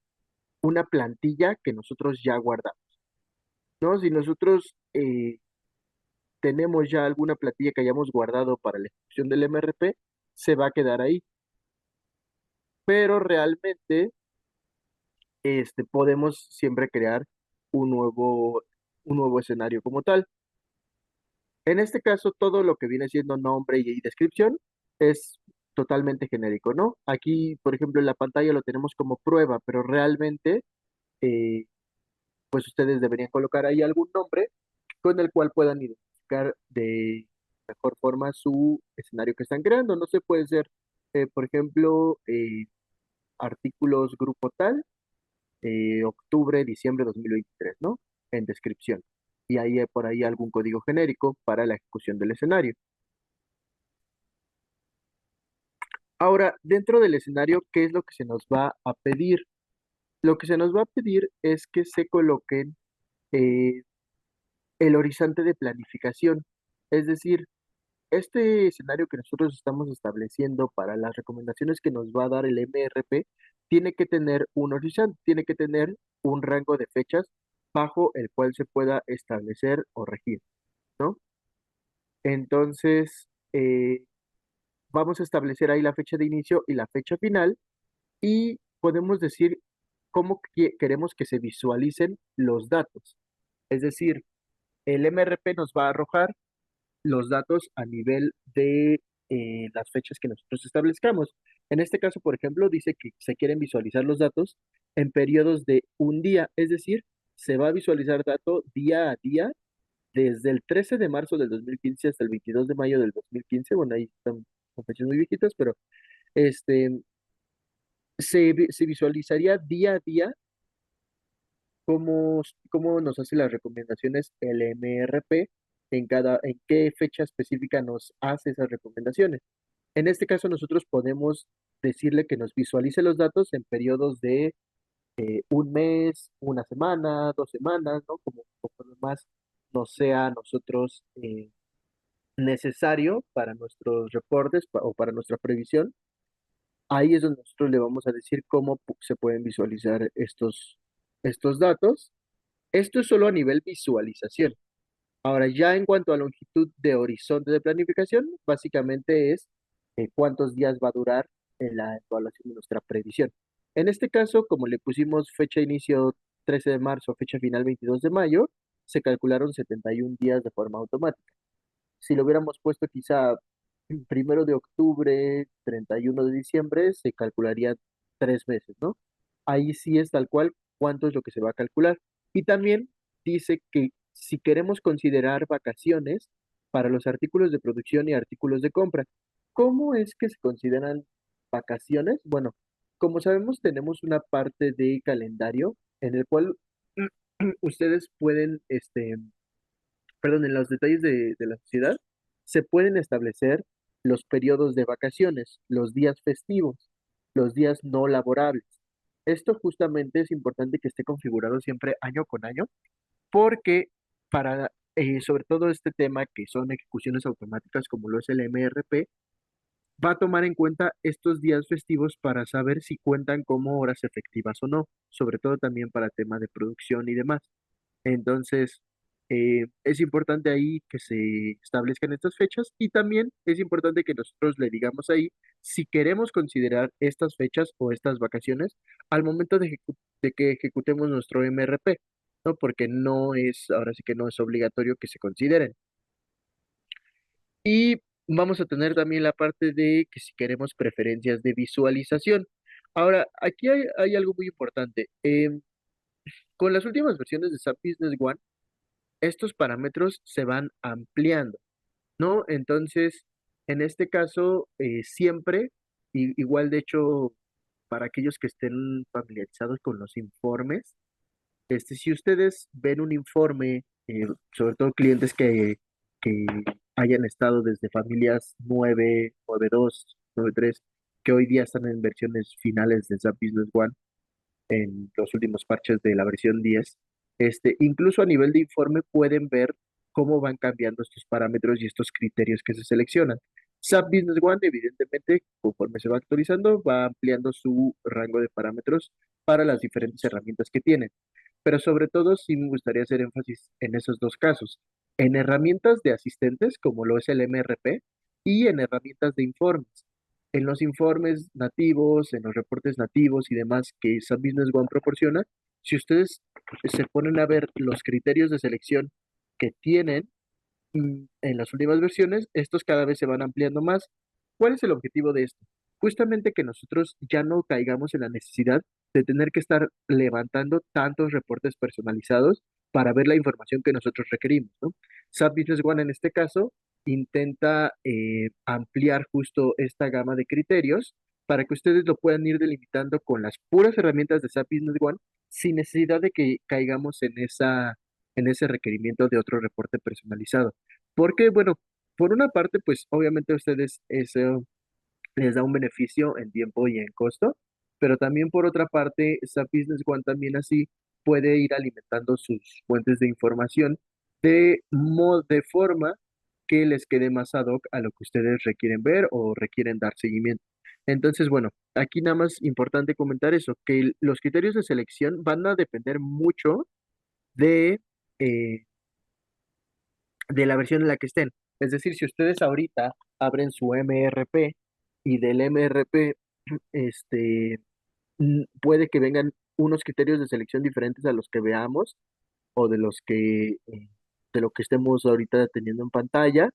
A: una plantilla que nosotros ya guardamos, ¿no? Si nosotros tenemos ya alguna plantilla que hayamos guardado para la ejecución del MRP, se va a quedar ahí. Pero realmente podemos siempre crear un nuevo, un nuevo escenario como tal. En este caso, todo lo que viene siendo nombre y descripción es totalmente genérico, ¿no? Aquí, por ejemplo, en la pantalla lo tenemos como prueba, pero realmente, eh, pues ustedes deberían colocar ahí algún nombre con el cual puedan identificar de mejor forma su escenario que están creando. No sé, puede ser, por ejemplo, artículos grupo tal, octubre, diciembre 2023, ¿no? En descripción. Y ahí hay por ahí algún código genérico para la ejecución del escenario. Ahora, dentro del escenario, ¿qué es lo que se nos va a pedir? Lo que se nos va a pedir es que se coloquen eh, el horizonte de planificación. Es decir, este escenario que nosotros estamos estableciendo para las recomendaciones que nos va a dar el MRP tiene que tener un horizonte, tiene que tener un rango de fechas bajo el cual se pueda establecer o regir, ¿no? Entonces, vamos a establecer ahí la fecha de inicio y la fecha final y podemos decir cómo queremos que se visualicen los datos. Es decir, el MRP nos va a arrojar los datos a nivel de las fechas que nosotros establezcamos. En este caso, por ejemplo, dice que se quieren visualizar los datos en periodos de un día, es decir, se va a visualizar dato día a día desde el 13 de marzo del 2015 hasta el 22 de mayo del 2015. Bueno, ahí están con fechas muy viejitas, pero este, se visualizaría día a día cómo nos hace las recomendaciones el MRP en qué fecha específica nos hace esas recomendaciones. En este caso, nosotros podemos decirle que nos visualice los datos en periodos de un mes, una semana, 2 semanas, ¿no? Como más nos sea a nosotros necesario para nuestros reportes o para nuestra previsión. Ahí es donde nosotros le vamos a decir cómo se pueden visualizar estos datos. Esto es solo a nivel visualización. Ahora, ya en cuanto a longitud de horizonte de planificación, básicamente es cuántos días va a durar en la evaluación de nuestra previsión. En este caso, como le pusimos fecha de inicio 13 de marzo, fecha final 22 de mayo, se calcularon 71 días de forma automática. Si lo hubiéramos puesto quizá 1 de octubre, 31 de diciembre, se calcularía 3 meses, ¿no? Ahí sí es tal cual cuánto es lo que se va a calcular. Y también dice que si queremos considerar vacaciones para los artículos de producción y artículos de compra, ¿cómo es que se consideran vacaciones? Bueno, como sabemos, tenemos una parte de calendario en el cual ustedes pueden, perdón, en los detalles de la sociedad, se pueden establecer los periodos de vacaciones, los días festivos, los días no laborables. Esto justamente es importante que esté configurado siempre año con año, porque para, sobre todo este tema que son ejecuciones automáticas como lo es el MRP, va a tomar en cuenta estos días festivos para saber si cuentan como horas efectivas o no, sobre todo también para tema de producción y demás. Entonces, es importante ahí que se establezcan estas fechas y también es importante que nosotros le digamos ahí si queremos considerar estas fechas o estas vacaciones al momento de que ejecutemos nuestro MRP, ¿no? Porque no es, ahora sí que no es obligatorio que se consideren. Y vamos a tener también la parte de que si queremos preferencias de visualización. Ahora, aquí hay algo muy importante. Con las últimas versiones de SAP Business One, estos parámetros se van ampliando, ¿no? Entonces, en este caso, siempre, igual de hecho, para aquellos que estén familiarizados con los informes, si ustedes ven un informe, sobre todo clientes que hayan estado desde familias 9, 9.2, 9.3, que hoy día están en versiones finales de SAP Business One, en los últimos parches de la versión 10, incluso a nivel de informe pueden ver cómo van cambiando estos parámetros y estos criterios que se seleccionan. SAP Business One, evidentemente, conforme se va actualizando, va ampliando su rango de parámetros para las diferentes herramientas que tienen. Pero sobre todo, sí me gustaría hacer énfasis en esos dos casos, en herramientas de asistentes, como lo es el MRP, y en herramientas de informes. en los informes nativos, en los reportes nativos y demás que SAP Business One proporciona, si ustedes se ponen a ver los criterios de selección que tienen en las últimas versiones, estos cada vez se van ampliando más. ¿Cuál es el objetivo de esto? Justamente que nosotros ya no caigamos en la necesidad de tener que estar levantando tantos reportes personalizados para ver la información que nosotros requerimos, ¿no? SAP Business One en este caso intenta ampliar justo esta gama de criterios para que ustedes lo puedan ir delimitando con las puras herramientas de SAP Business One sin necesidad de que caigamos en ese requerimiento de otro reporte personalizado. Porque, bueno, por una parte, pues obviamente a ustedes eso les da un beneficio en tiempo y en costo, pero también por otra parte, SAP Business One también así puede ir alimentando sus fuentes de información de forma que les quede más ad hoc a lo que ustedes requieren ver o requieren dar seguimiento. Entonces, bueno, aquí nada más importante comentar eso, que los criterios de selección van a depender mucho de eh, de la versión en la que estén. Es decir, si ustedes ahorita abren su MRP y del MRP, este, puede que vengan unos criterios de selección diferentes a los que veamos o de lo que estemos ahorita teniendo en pantalla,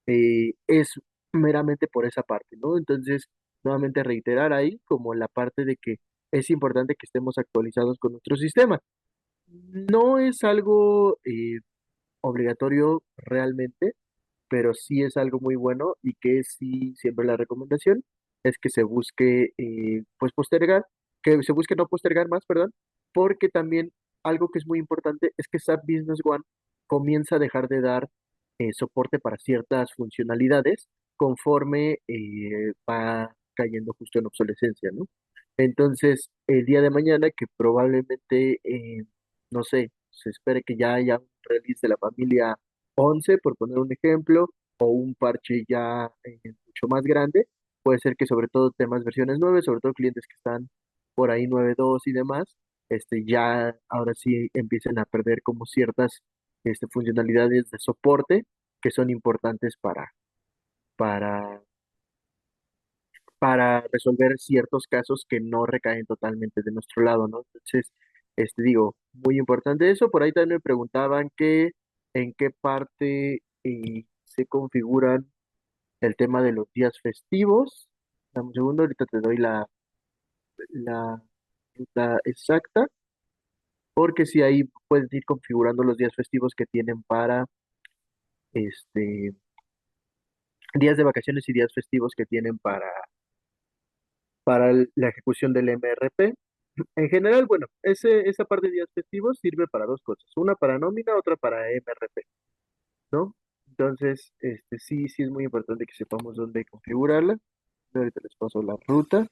A: es meramente por esa parte, ¿no? Entonces, nuevamente reiterar ahí como la parte de que es importante que estemos actualizados con nuestro sistema. No es algo obligatorio realmente, pero sí es algo muy bueno y que sí siempre la recomendación es que se busque pues postergar, que se busque no postergar más, perdón, porque también algo que es muy importante es que SAP Business One comienza a dejar de dar soporte para ciertas funcionalidades conforme va cayendo justo en obsolescencia, ¿no? Entonces, el día de mañana, que probablemente, no sé, se espere que ya haya un release de la familia 11 por poner un ejemplo, o un parche ya mucho más grande. Puede ser que sobre todo temas versiones 9, sobre todo clientes que están por ahí 9.2 y demás, ya ahora sí empiecen a perder como ciertas funcionalidades de soporte que son importantes para, para resolver ciertos casos que no recaen totalmente de nuestro lado, ¿no? Entonces, digo, muy importante eso. Por ahí también me preguntaban que en qué parte se configuran el tema de los días festivos. Dame un segundo, ahorita te doy la ruta exacta, porque si ahí puedes ir configurando los días festivos que tienen para este días de vacaciones y días festivos que tienen para la ejecución del MRP. En general, bueno, esa parte de días festivos sirve para dos cosas, una para nómina, otra para MRP, ¿no? Entonces, sí es muy importante que sepamos dónde configurarla. Ahorita les paso la ruta.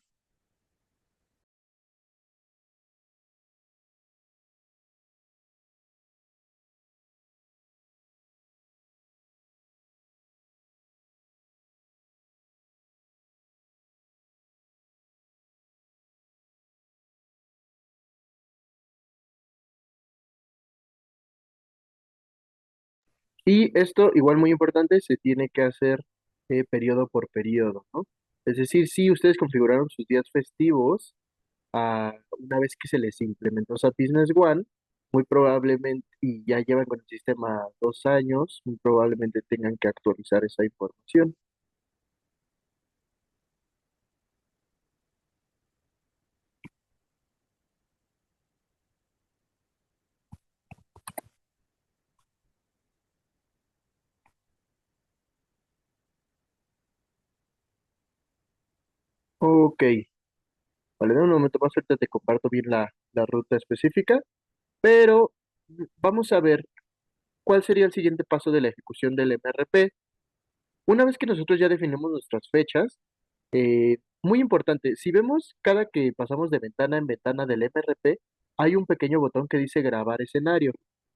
A: Y esto, igual muy importante, se tiene que hacer periodo por periodo, ¿no? Es decir, si ustedes configuraron sus días festivos, una vez que se les implementó SAP Business One, muy probablemente, y ya llevan con el sistema 2 años, muy probablemente tengan que actualizar esa información. Ok, vale, en un momento más ahorita te comparto bien la ruta específica, pero vamos a ver cuál sería el siguiente paso de la ejecución del MRP. Una vez que nosotros ya definimos nuestras fechas, muy importante, si vemos cada que pasamos de ventana en ventana del MRP, hay un pequeño botón que dice grabar escenario.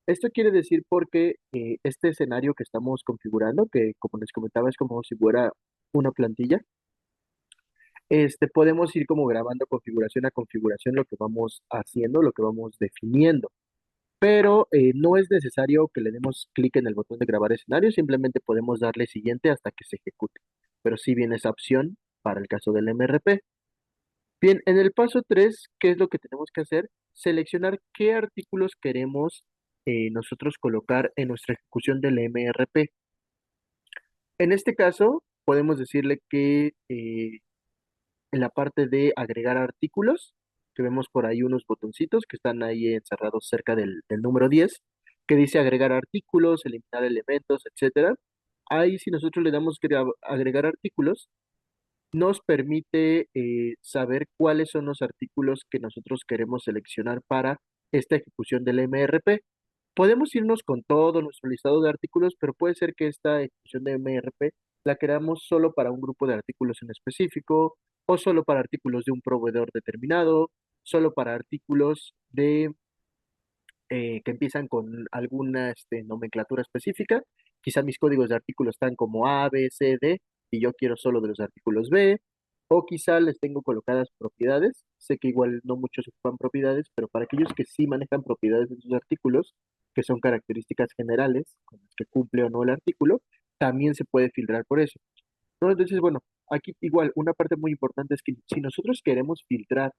A: Esto quiere decir porque este escenario que estamos configurando, que como les comentaba es como si fuera una plantilla, podemos ir como grabando configuración a configuración lo que vamos haciendo, lo que vamos definiendo. Pero no es necesario que le demos clic en el botón de grabar escenario, simplemente podemos darle siguiente hasta que se ejecute. Pero sí viene esa opción para el caso del MRP. Bien, en el paso 3, ¿qué es lo que tenemos que hacer? Seleccionar qué artículos queremos nosotros colocar en nuestra ejecución del MRP. En este caso, podemos decirle que en la parte de agregar artículos, que vemos por ahí unos botoncitos que están ahí encerrados cerca del número 10, que dice agregar artículos, eliminar elementos, etcétera. Ahí si nosotros le damos agregar artículos, nos permite saber cuáles son los artículos que nosotros queremos seleccionar para esta ejecución del MRP. Podemos irnos con todo nuestro listado de artículos, pero puede ser que esta ejecución de MRP la queramos solo para un grupo de artículos en específico, o solo para artículos de un proveedor determinado, solo para artículos de que empiezan con alguna nomenclatura específica. Quizá mis códigos de artículos están como A, B, C, D, y yo quiero solo de los artículos B, o quizá les tengo colocadas propiedades. Sé que igual no muchos ocupan propiedades, pero para aquellos que sí manejan propiedades en sus artículos, que son características generales con las que cumple o no el artículo, también se puede filtrar por eso, ¿no? Entonces, bueno, aquí igual una parte muy importante es que si nosotros queremos filtrar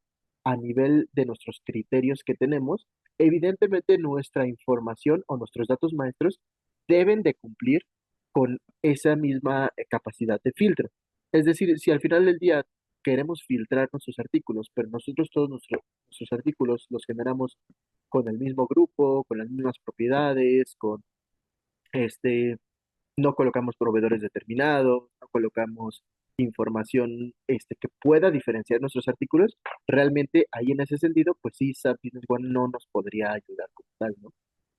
A: a nivel de nuestros criterios que tenemos, evidentemente nuestra información o nuestros datos maestros deben de cumplir con esa misma capacidad de filtro. Es decir, si al final del día queremos filtrar nuestros artículos, pero nosotros todos nuestros artículos los generamos con el mismo grupo, con las mismas propiedades, con este no colocamos proveedores determinados, no colocamos información que pueda diferenciar nuestros artículos, realmente ahí en ese sentido, pues sí, SAP Business One no nos podría ayudar como tal, ¿no?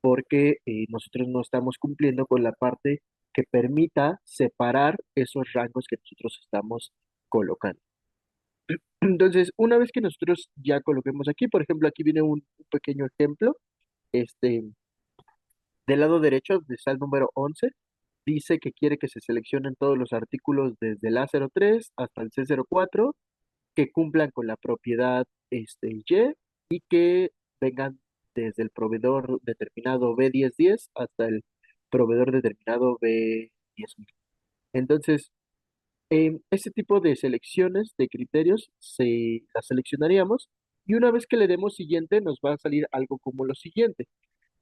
A: Porque nosotros no estamos cumpliendo con la parte que permita separar esos rangos que nosotros estamos colocando. Entonces, una vez que nosotros ya coloquemos aquí, por ejemplo, aquí viene un pequeño ejemplo, este, del lado derecho, está el número 11. Dice que quiere que se seleccionen todos los artículos desde el A03 hasta el C04 que cumplan con la propiedad y que vengan desde el proveedor determinado B1010 hasta el proveedor determinado B10.000. Entonces, este tipo de selecciones de criterios las seleccionaríamos y una vez que le demos siguiente nos va a salir algo como lo siguiente.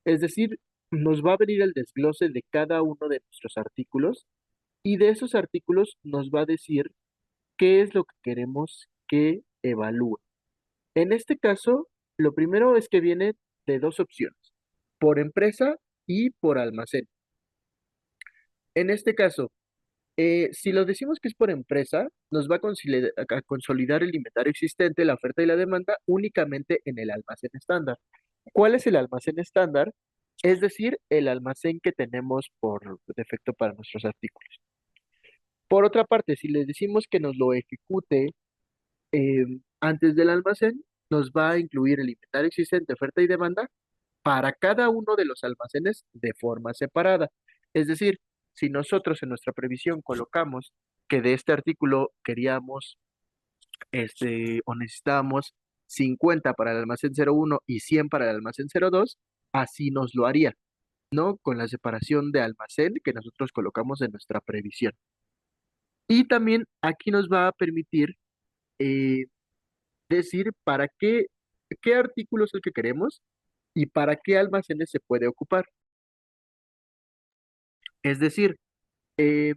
A: Es decir, nos va a venir el desglose de cada uno de nuestros artículos y de esos artículos nos va a decir qué es lo que queremos que evalúe. En este caso, lo primero es que viene de dos opciones, por empresa y por almacén. En este caso, si lo decimos que es por empresa, nos va a consolidar el inventario existente, la oferta y la demanda únicamente en el almacén estándar. ¿Cuál es el almacén estándar? Es decir, el almacén que tenemos por defecto para nuestros artículos. Por otra parte, si le decimos que nos lo ejecute eh, antes del almacén, nos va a incluir el inventario existente, oferta y demanda para cada uno de los almacenes de forma separada. Es decir, si nosotros en nuestra previsión colocamos que de este artículo queríamos o necesitábamos 50 para el almacén 01 y 100 para el almacén 02, así nos lo haría, ¿no? Con la separación de almacén que nosotros colocamos en nuestra previsión. Y también aquí nos va a permitir eh, decir para qué artículo es el que queremos y para qué almacenes se puede ocupar. Es decir, eh,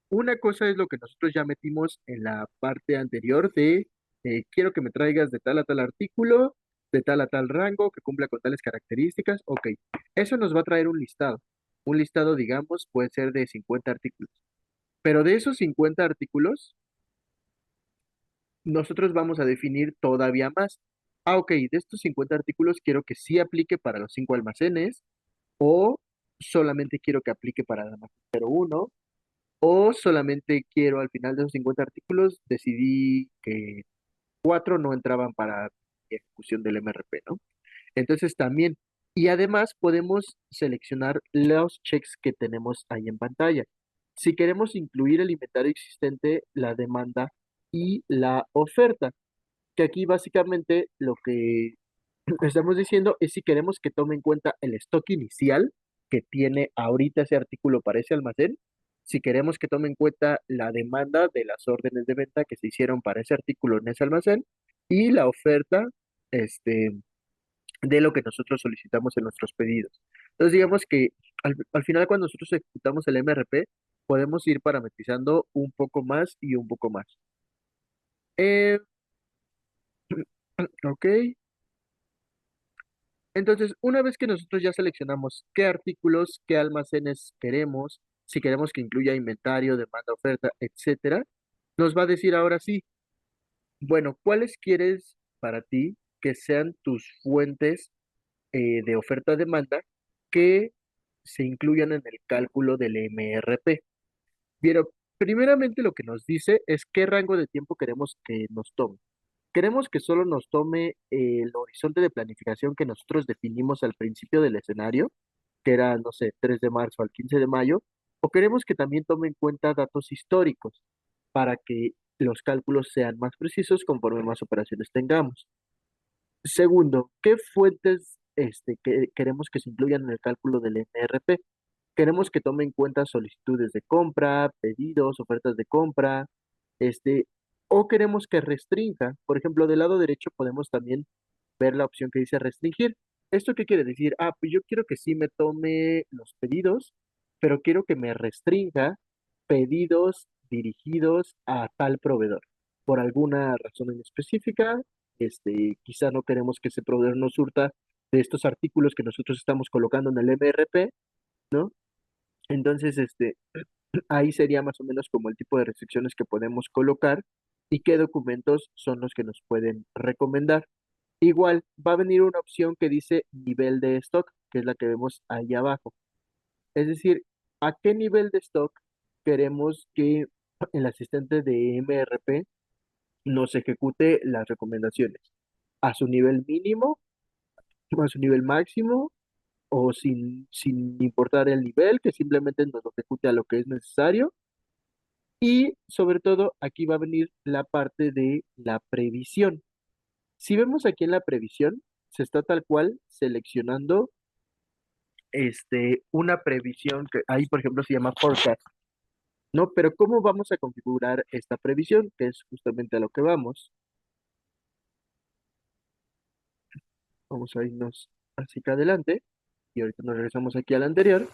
A: una cosa es lo que nosotros ya metimos en la parte anterior de quiero que me traigas de tal a tal artículo, de tal a tal rango, que cumpla con tales características. Ok, eso nos va a traer un listado. Un listado, digamos, puede ser de 50 artículos. Pero de esos 50 artículos, nosotros vamos a definir todavía más. Ah, ok, de estos 50 artículos quiero que sí aplique para los 5 almacenes, o solamente quiero que aplique para el almacén 01, o solamente quiero al final de esos 50 artículos, decidí que 4 no entraban para ejecución del MRP, ¿no? Entonces también, y además podemos seleccionar los checks que tenemos ahí en pantalla. Si queremos incluir el inventario existente, la demanda y la oferta, que aquí básicamente lo que estamos diciendo es si queremos que tome en cuenta el stock inicial que tiene ahorita ese artículo para ese almacén, si queremos que tome en cuenta la demanda de las órdenes de venta que se hicieron para ese artículo en ese almacén y la oferta, este, de lo que nosotros solicitamos en nuestros pedidos. Entonces, digamos que al final cuando nosotros ejecutamos el MRP, podemos ir parametrizando un poco más y un poco más. Eh, ok, entonces una vez que nosotros ya seleccionamos qué artículos, qué almacenes queremos, si queremos que incluya inventario, demanda, oferta, etcétera, nos va a decir ahora sí, bueno, ¿cuáles quieres para ti que sean tus fuentes de oferta-demanda que se incluyan en el cálculo del MRP? Bien, primeramente lo que nos dice es qué rango de tiempo queremos que nos tome. Queremos que solo nos tome el horizonte de planificación que nosotros definimos al principio del escenario, que era, no sé, 3 de marzo al 15 de mayo, o queremos que también tome en cuenta datos históricos para que los cálculos sean más precisos conforme más operaciones tengamos. Segundo, ¿qué fuentes queremos que se incluyan en el cálculo del MRP? Queremos que tome en cuenta solicitudes de compra, pedidos, ofertas de compra, este, o queremos que restrinja. Por ejemplo, del lado derecho podemos también ver la opción que dice restringir. ¿Esto qué quiere decir? Ah, pues yo quiero que sí me tome los pedidos, pero quiero que me restrinja pedidos dirigidos a tal proveedor. Por alguna razón en específica, quizá no queremos que ese proveedor nos surta de estos artículos que nosotros estamos colocando en el MRP, ¿no? Entonces, ahí sería más o menos como el tipo de restricciones que podemos colocar y qué documentos son los que nos pueden recomendar. Igual, va a venir una opción que dice nivel de stock, que es la que vemos ahí abajo. Es decir, ¿a qué nivel de stock queremos que el asistente de MRP nos ejecute las recomendaciones? ¿A su nivel mínimo, a su nivel máximo o sin importar el nivel, que simplemente nos lo ejecute a lo que es necesario? Y sobre todo, aquí va a venir la parte de la previsión. Si vemos aquí en la previsión, se está tal cual seleccionando una previsión que ahí, por ejemplo, se llama forecast, ¿no? Pero ¿cómo vamos a configurar esta previsión? Que es justamente a lo que vamos. Vamos a irnos así que adelante y ahorita nos regresamos aquí a la anterior.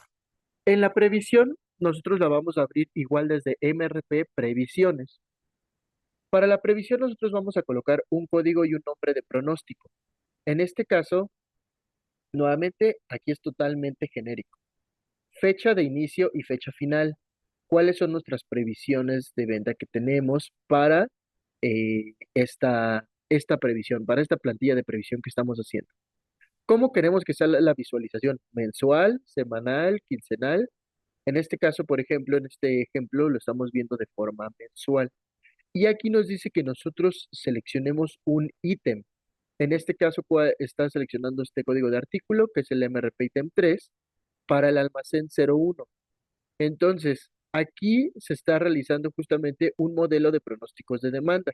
A: En la previsión, nosotros la vamos a abrir igual desde MRP Previsiones. Para la previsión, nosotros vamos a colocar un código y un nombre de pronóstico. En este caso, nuevamente, aquí es totalmente genérico. Fecha de inicio y fecha final. ¿Cuáles son nuestras previsiones de venta que tenemos para esta previsión, para esta plantilla de previsión que estamos haciendo? ¿Cómo queremos que sea la visualización? ¿Mensual, semanal, quincenal? En este caso, por ejemplo, en este ejemplo lo estamos viendo de forma mensual. Y aquí nos dice que nosotros seleccionemos un ítem. En este caso, está seleccionando este código de artículo, que es el MRP ítem 3, para el almacén 01. Entonces, aquí se está realizando justamente un modelo de pronósticos de demanda.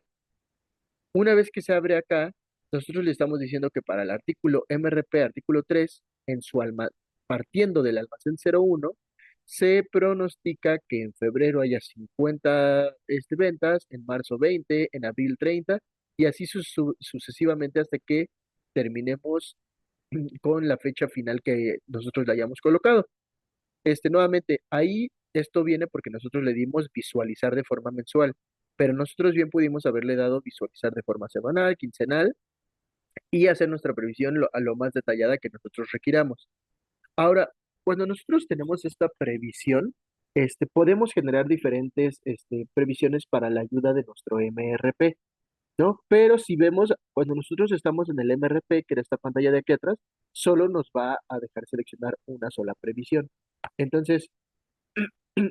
A: Una vez que se abre acá, nosotros le estamos diciendo que para el artículo MRP, artículo 3, partiendo del almacén 01, se pronostica que en febrero haya 50 ventas, en marzo 20, en abril 30, y así sucesivamente hasta que terminemos con la fecha final que nosotros le hayamos colocado. Nuevamente, ahí esto viene porque nosotros le dimos visualizar de forma mensual, pero nosotros bien pudimos haberle dado visualizar de forma semanal, quincenal y hacer nuestra previsión a lo más detallada que nosotros requiramos. Ahora, cuando nosotros tenemos esta previsión, podemos generar diferentes previsiones para la ayuda de nuestro MRP, ¿no? Pero si vemos, cuando nosotros estamos en el MRP, que era esta pantalla de aquí atrás, solo nos va a dejar seleccionar una sola previsión. Entonces,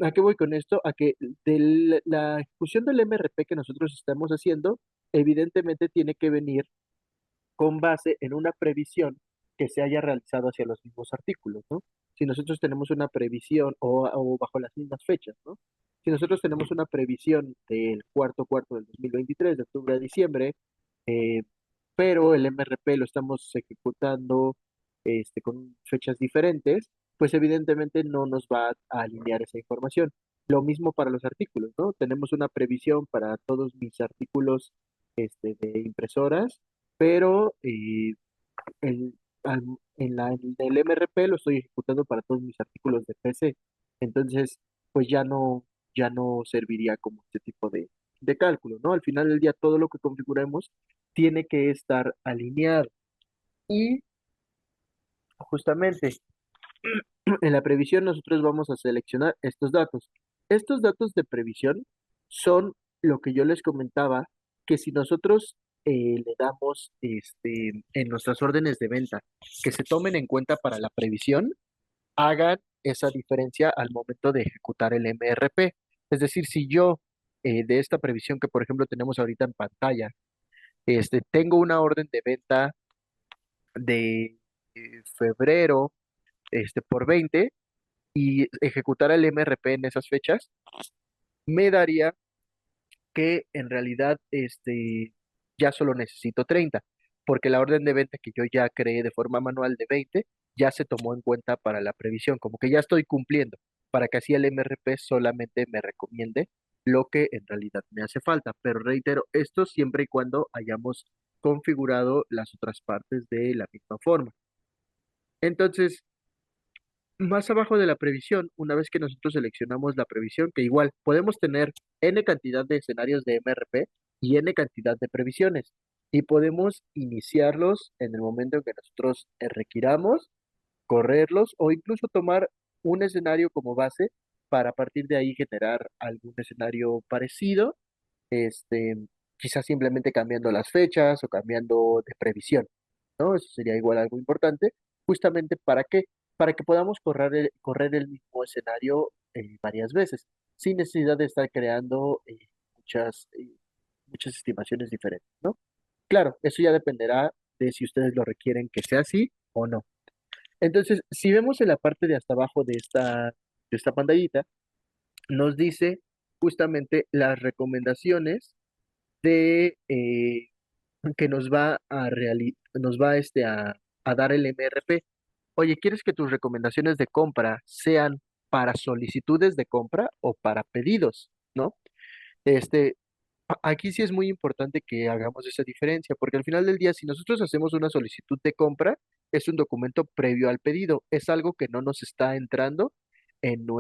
A: ¿a qué voy con esto? A que de la ejecución del MRP que nosotros estamos haciendo, evidentemente tiene que venir con base en una previsión que se haya realizado hacia los mismos artículos, ¿no? Si nosotros tenemos una previsión o bajo las mismas fechas, ¿no? Si nosotros tenemos una previsión del cuarto del 2023, de octubre a diciembre, eh, pero el MRP lo estamos ejecutando con fechas diferentes, pues evidentemente no nos va a alinear esa información. Lo mismo para los artículos, ¿no? Tenemos una previsión para todos mis artículos de impresoras, pero el, en el MRP lo estoy ejecutando para todos mis artículos de PC. Entonces, pues ya no serviría como este tipo de cálculo, ¿no? Al final del día, todo lo que configuremos tiene que estar alineado. Y justamente en la previsión nosotros vamos a seleccionar estos datos. Estos datos de previsión son lo que yo les comentaba, que si nosotros le damos en nuestras órdenes de venta que se tomen en cuenta para la previsión, hagan esa diferencia al momento de ejecutar el MRP. Es decir, si yo de esta previsión que por ejemplo tenemos ahorita en pantalla, tengo una orden de venta de febrero por 20 y ejecutar el MRP en esas fechas, me daría que en realidad ya solo necesito 30 porque la orden de venta que yo ya creé de forma manual de 20 ya se tomó en cuenta para la previsión, como que ya estoy cumpliendo, para que así el MRP solamente me recomiende lo que en realidad me hace falta. Pero reitero, esto siempre y cuando hayamos configurado las otras partes de la misma forma. Entonces, más abajo de la previsión, una vez que nosotros seleccionamos la previsión, que igual podemos tener n cantidad de escenarios de MRP y n cantidad de previsiones, y podemos iniciarlos en el momento en que nosotros requiramos, correrlos o incluso tomar un escenario como base para a partir de ahí generar algún escenario parecido, este, quizás simplemente cambiando las fechas o cambiando de previsión, ¿no? Eso sería igual algo importante, justamente para que podamos correr el mismo escenario varias veces, sin necesidad de estar creando muchas estimaciones diferentes, ¿no? Claro, eso ya dependerá de si ustedes lo requieren que sea así o no. Entonces, si vemos en la parte de hasta abajo de esta pantallita, nos dice justamente las recomendaciones de que nos va a dar el MRP. Oye, ¿quieres que tus recomendaciones de compra sean para solicitudes de compra o para pedidos? ¿No? Este, aquí sí es muy importante que hagamos esa diferencia, porque al final del día, si nosotros hacemos una solicitud de compra, es un documento previo al pedido, es algo que no nos está entrando en no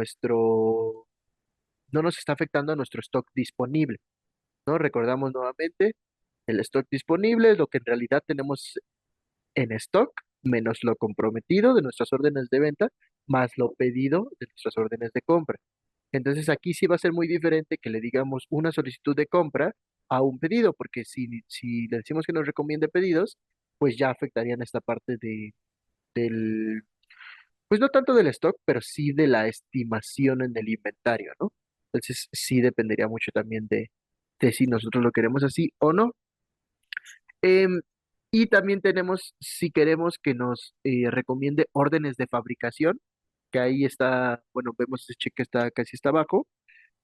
A: nos está afectando a nuestro stock disponible, ¿no? Recordamos nuevamente, el stock disponible es lo que en realidad tenemos en stock, menos lo comprometido de nuestras órdenes de venta, más lo pedido de nuestras órdenes de compra. Entonces aquí sí va a ser muy diferente que le digamos una solicitud de compra a un pedido, porque si le decimos que nos recomiende pedidos, pues ya afectarían esta parte del, pues no tanto del stock, pero sí de la estimación en el inventario, ¿no? Entonces sí dependería mucho también de si nosotros lo queremos así o no. Em, y también tenemos, si queremos que nos recomiende órdenes de fabricación, que ahí está, bueno, vemos ese cheque que está casi está abajo,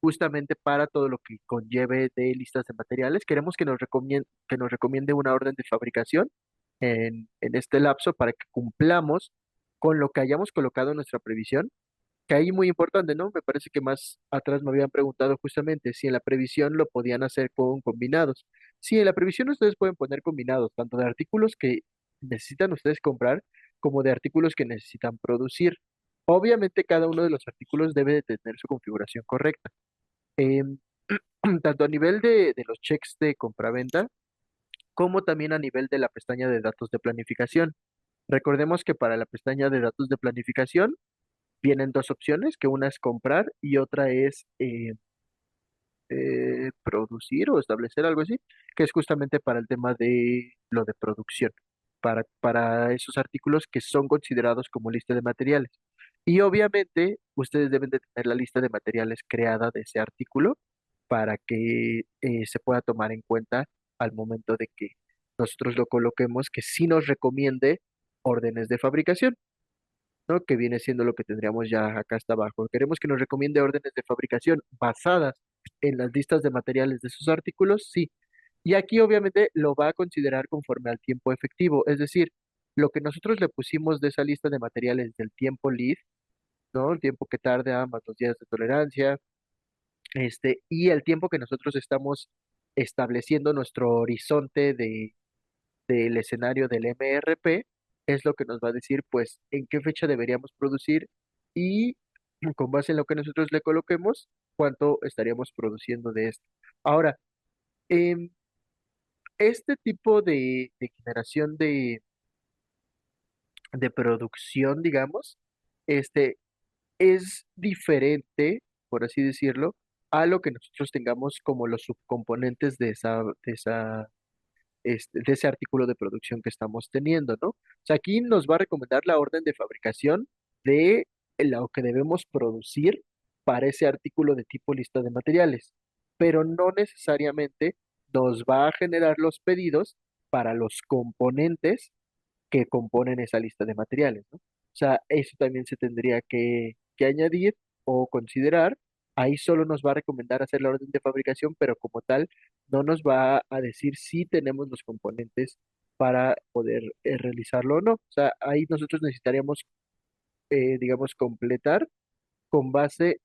A: justamente para todo lo que conlleve de listas de materiales. Queremos que nos recomiende una orden de fabricación en este lapso para que cumplamos con lo que hayamos colocado en nuestra previsión, que ahí muy importante, ¿no? Me parece que más atrás me habían preguntado justamente si en la previsión lo podían hacer con combinados. Sí, en la previsión ustedes pueden poner combinados, tanto de artículos que necesitan ustedes comprar como de artículos que necesitan producir. Obviamente cada uno de los artículos debe de tener su configuración correcta. Em, tanto a nivel de los checks de compraventa como también a nivel de la pestaña de datos de planificación. Recordemos que para la pestaña de datos de planificación vienen dos opciones, que una es comprar y otra es producir o establecer algo así, que es justamente para el tema de lo de producción, para esos artículos que son considerados como lista de materiales. Y obviamente ustedes deben de tener la lista de materiales creada de ese artículo para que se pueda tomar en cuenta al momento de que nosotros lo coloquemos, que sí nos recomiende órdenes de fabricación, ¿no? Que viene siendo lo que tendríamos ya acá hasta abajo. Queremos que nos recomiende órdenes de fabricación basadas en las listas de materiales de sus artículos, sí. Y aquí obviamente lo va a considerar conforme al tiempo efectivo, es decir, lo que nosotros le pusimos de esa lista de materiales del tiempo lead, ¿no? El tiempo que tarda más los días de tolerancia, y el tiempo que nosotros estamos estableciendo nuestro horizonte del escenario del MRP es lo que nos va a decir, pues, en qué fecha deberíamos producir y con base en lo que nosotros le coloquemos, cuánto estaríamos produciendo de esto. Ahora, em, este tipo de generación de producción, digamos, este, es diferente, por así decirlo, a lo que nosotros tengamos como los subcomponentes de ese artículo de producción que estamos teniendo, ¿no? O sea, aquí nos va a recomendar la orden de fabricación de lo que debemos producir para ese artículo de tipo lista de materiales, pero no necesariamente nos va a generar los pedidos para los componentes que componen esa lista de materiales, ¿no? O sea, eso también se tendría que añadir o considerar. Ahí solo nos va a recomendar hacer la orden de fabricación, pero como tal, no nos va a decir si tenemos los componentes para poder realizarlo o no. O sea, ahí nosotros necesitaríamos, digamos, completar con base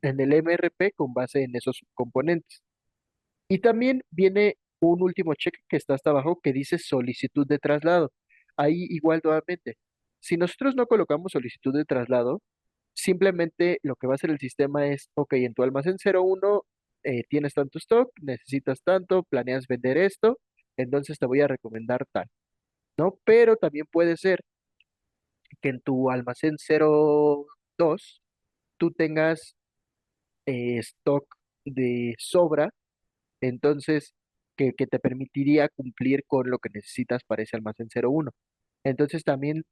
A: en el MRP, con base en esos componentes. Y también viene un último check que está hasta abajo que dice solicitud de traslado. Ahí igual nuevamente, si nosotros no colocamos solicitud de traslado, simplemente lo que va a hacer el sistema es, ok, en tu almacén 01 tienes tanto stock, necesitas tanto, planeas vender esto, entonces te voy a recomendar tal, ¿no? Pero también puede ser que en tu almacén 02 tú tengas stock de sobra, entonces que te permitiría cumplir con lo que necesitas para ese almacén 01. Entonces también,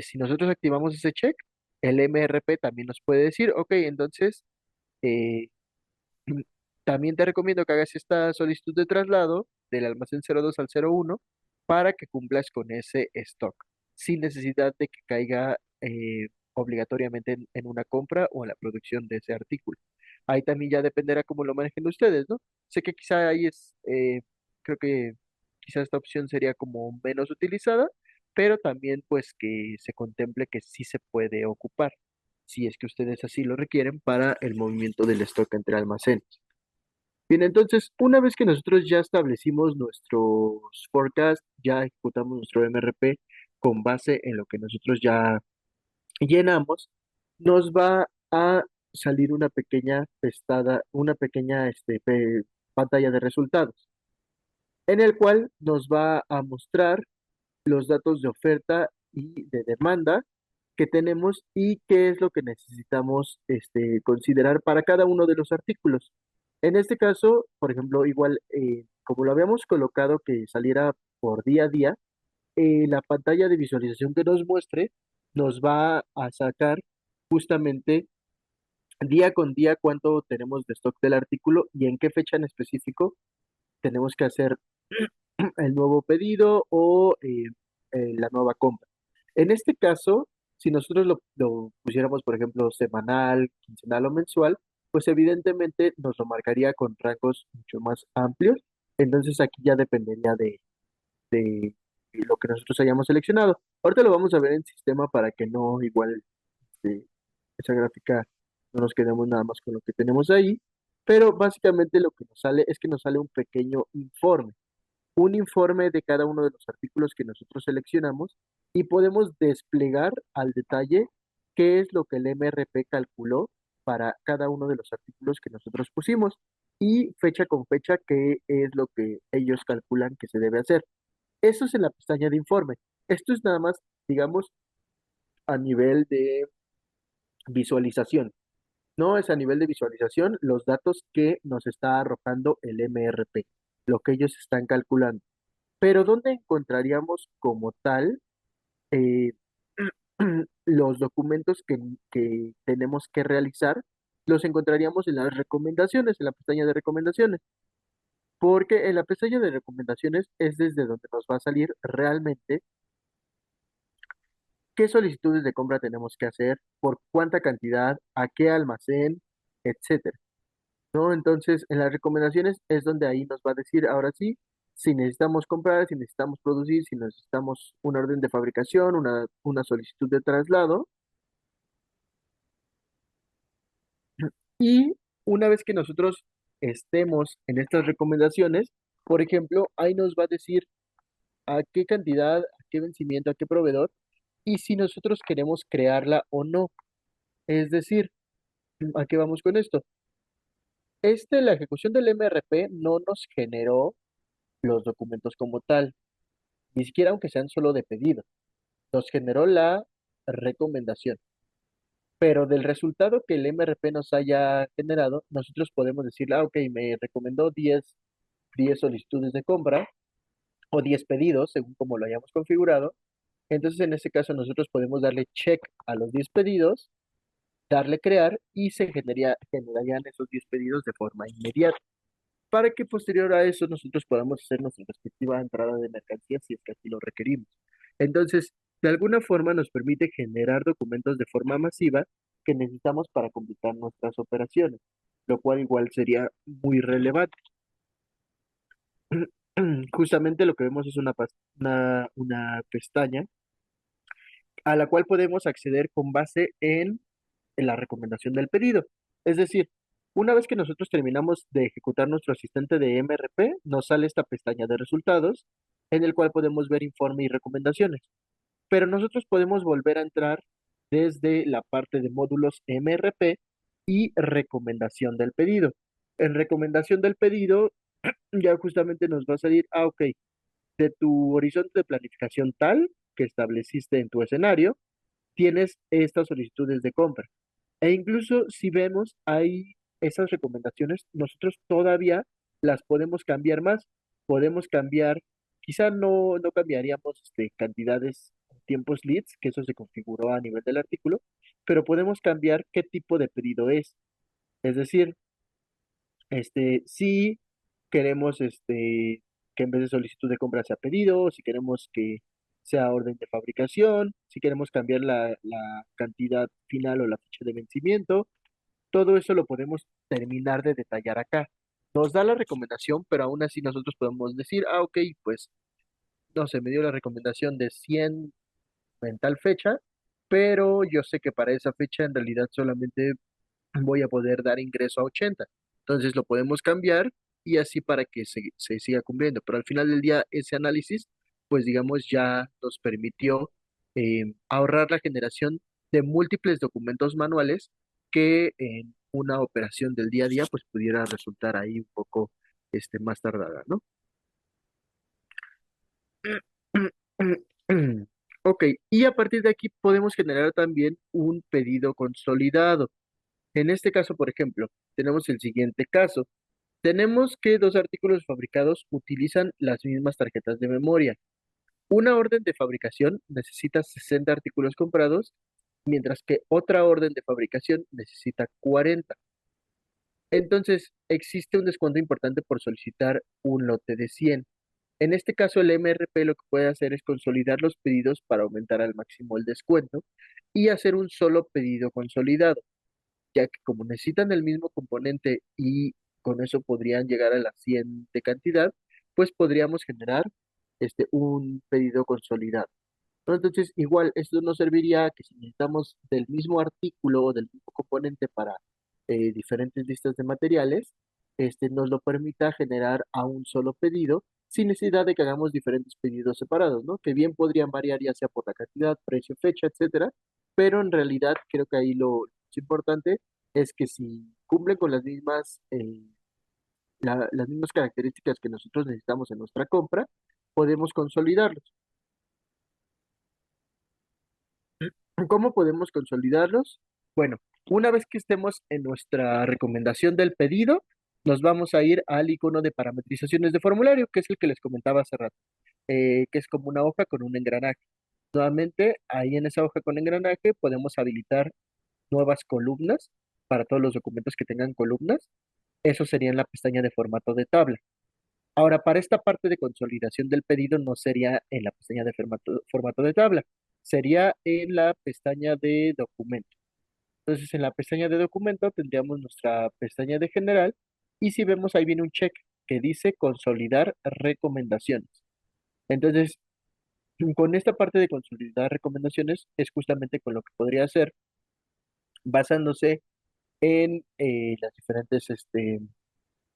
A: si nosotros activamos ese check, el MRP también nos puede decir, ok, entonces eh, también te recomiendo que hagas esta solicitud de traslado del almacén 02 al 01 para que cumplas con ese stock, sin necesidad de que caiga obligatoriamente en una compra o en la producción de ese artículo. Ahí también ya dependerá cómo lo manejen ustedes, ¿no? Sé que quizá ahí creo que quizá esta opción sería como menos utilizada, pero también pues que se contemple que sí se puede ocupar, si es que ustedes así lo requieren para el movimiento del stock entre almacenes. Bien, entonces, una vez que nosotros ya establecimos nuestros forecasts, ya ejecutamos nuestro MRP con base en lo que nosotros ya llenamos, nos va a salir una pequeña una pequeña pantalla de resultados, en el cual nos va a mostrar los datos de oferta y de demanda que tenemos y qué es lo que necesitamos considerar para cada uno de los artículos. En este caso, por ejemplo, igual, como lo habíamos colocado que saliera por día a día, la pantalla de visualización que nos muestre nos va a sacar justamente día con día cuánto tenemos de stock del artículo y en qué fecha en específico tenemos que hacer el nuevo pedido o la nueva compra. En este caso, si nosotros lo pusiéramos, por ejemplo, semanal, quincenal o mensual, pues evidentemente nos lo marcaría con rangos mucho más amplios. Entonces aquí ya dependería de lo que nosotros hayamos seleccionado. Ahorita lo vamos a ver en sistema para que no igual este, esa gráfica no nos quedemos nada más con lo que tenemos ahí. Pero básicamente lo que nos sale es que nos sale un pequeño informe, un informe de cada uno de los artículos que nosotros seleccionamos y podemos desplegar al detalle qué es lo que el MRP calculó para cada uno de los artículos que nosotros pusimos y fecha con fecha qué es lo que ellos calculan que se debe hacer. Eso es en la pestaña de informe. Esto es nada más, digamos, a nivel de visualización. No es a nivel de visualización los datos que nos está arrojando el MRP, lo que ellos están calculando. Pero ¿dónde encontraríamos como tal eh, los documentos que tenemos que realizar? Los encontraríamos en las recomendaciones, en la pestaña de recomendaciones, porque en la pestaña de recomendaciones es desde donde nos va a salir realmente qué solicitudes de compra tenemos que hacer, por cuánta cantidad, a qué almacén, etcétera, ¿no? Entonces, en las recomendaciones es donde ahí nos va a decir, ahora sí, si necesitamos comprar, si necesitamos producir, si necesitamos una orden de fabricación, una solicitud de traslado y una vez que nosotros estemos en estas recomendaciones, por ejemplo, ahí nos va a decir a qué cantidad, a qué vencimiento, a qué proveedor, y si nosotros queremos crearla o no. Es decir, ¿a qué vamos con esto? La ejecución del MRP no nos generó los documentos como tal, ni siquiera aunque sean solo de pedido, nos generó la recomendación. Pero del resultado que el MRP nos haya generado, nosotros podemos decirle, ok, me recomendó 10 solicitudes de compra o 10 pedidos, según como lo hayamos configurado. Entonces, en este caso, nosotros podemos darle check a los 10 pedidos, darle crear y generarían esos 10 pedidos de forma inmediata, para que posterior a eso nosotros podamos hacer nuestra respectiva entrada de mercancías si es que así lo requerimos. Entonces, de alguna forma nos permite generar documentos de forma masiva que necesitamos para completar nuestras operaciones, lo cual igual sería muy relevante. Justamente lo que vemos es una pestaña a la cual podemos acceder con base en la recomendación del pedido. Es decir, una vez que nosotros terminamos de ejecutar nuestro asistente de MRP, nos sale esta pestaña de resultados en el cual podemos ver informe y recomendaciones. Pero nosotros podemos volver a entrar desde la parte de módulos MRP y recomendación del pedido. En recomendación del pedido ya justamente nos va a salir, ok, de tu horizonte de planificación tal que estableciste en tu escenario, tienes estas solicitudes de compra. E incluso si vemos ahí esas recomendaciones, nosotros todavía las podemos cambiar más. Podemos cambiar, quizá no cambiaríamos cantidades, tiempos leads, que eso se configuró a nivel del artículo, pero podemos cambiar qué tipo de pedido es. Es decir, si queremos que en vez de solicitud de compra sea pedido, o si queremos que sea orden de fabricación, si queremos cambiar la cantidad final o la fecha de vencimiento, todo eso lo podemos terminar de detallar acá. Nos da la recomendación, pero aún así nosotros podemos decir, ok, pues, no sé, me dio la recomendación de 100 en tal fecha, pero yo sé que para esa fecha en realidad solamente voy a poder dar ingreso a 80. Entonces lo podemos cambiar y así para que se siga cumpliendo. Pero al final del día, ese análisis, pues digamos, ya nos permitió ahorrar la generación de múltiples documentos manuales que en una operación del día a día, pues pudiera resultar ahí un poco más tardada, ¿no? Ok, y a partir de aquí podemos generar también un pedido consolidado. En este caso, por ejemplo, tenemos el siguiente caso. Tenemos que dos artículos fabricados utilizan las mismas tarjetas de memoria. Una orden de fabricación necesita 60 artículos comprados, mientras que otra orden de fabricación necesita 40. Entonces, existe un descuento importante por solicitar un lote de 100. En este caso, el MRP lo que puede hacer es consolidar los pedidos para aumentar al máximo el descuento y hacer un solo pedido consolidado, ya que como necesitan el mismo componente y con eso podrían llegar a las 100 de cantidad, pues podríamos generar un pedido consolidado, ¿no? Entonces, igual, esto nos serviría que si necesitamos del mismo artículo o del mismo componente para diferentes listas de materiales, nos lo permita generar a un solo pedido sin necesidad de que hagamos diferentes pedidos separados, ¿no? Que bien podrían variar ya sea por la cantidad, precio, fecha, etcétera, pero en realidad creo que ahí lo importante es que si cumplen con las mismas características que nosotros necesitamos en nuestra compra, podemos consolidarlos. ¿Cómo podemos consolidarlos? Bueno, una vez que estemos en nuestra recomendación del pedido, nos vamos a ir al icono de parametrizaciones de formulario, que es el que les comentaba hace rato, que es como una hoja con un engranaje. Nuevamente, ahí en esa hoja con engranaje podemos habilitar nuevas columnas para todos los documentos que tengan columnas. Eso sería en la pestaña de formato de tabla. Ahora, para esta parte de consolidación del pedido no sería en la pestaña de formato de tabla, sería en la pestaña de documento. Entonces, en la pestaña de documento tendríamos nuestra pestaña de general y si vemos ahí viene un check que dice consolidar recomendaciones. Entonces, con esta parte de consolidar recomendaciones es justamente con lo que podría hacer basándose en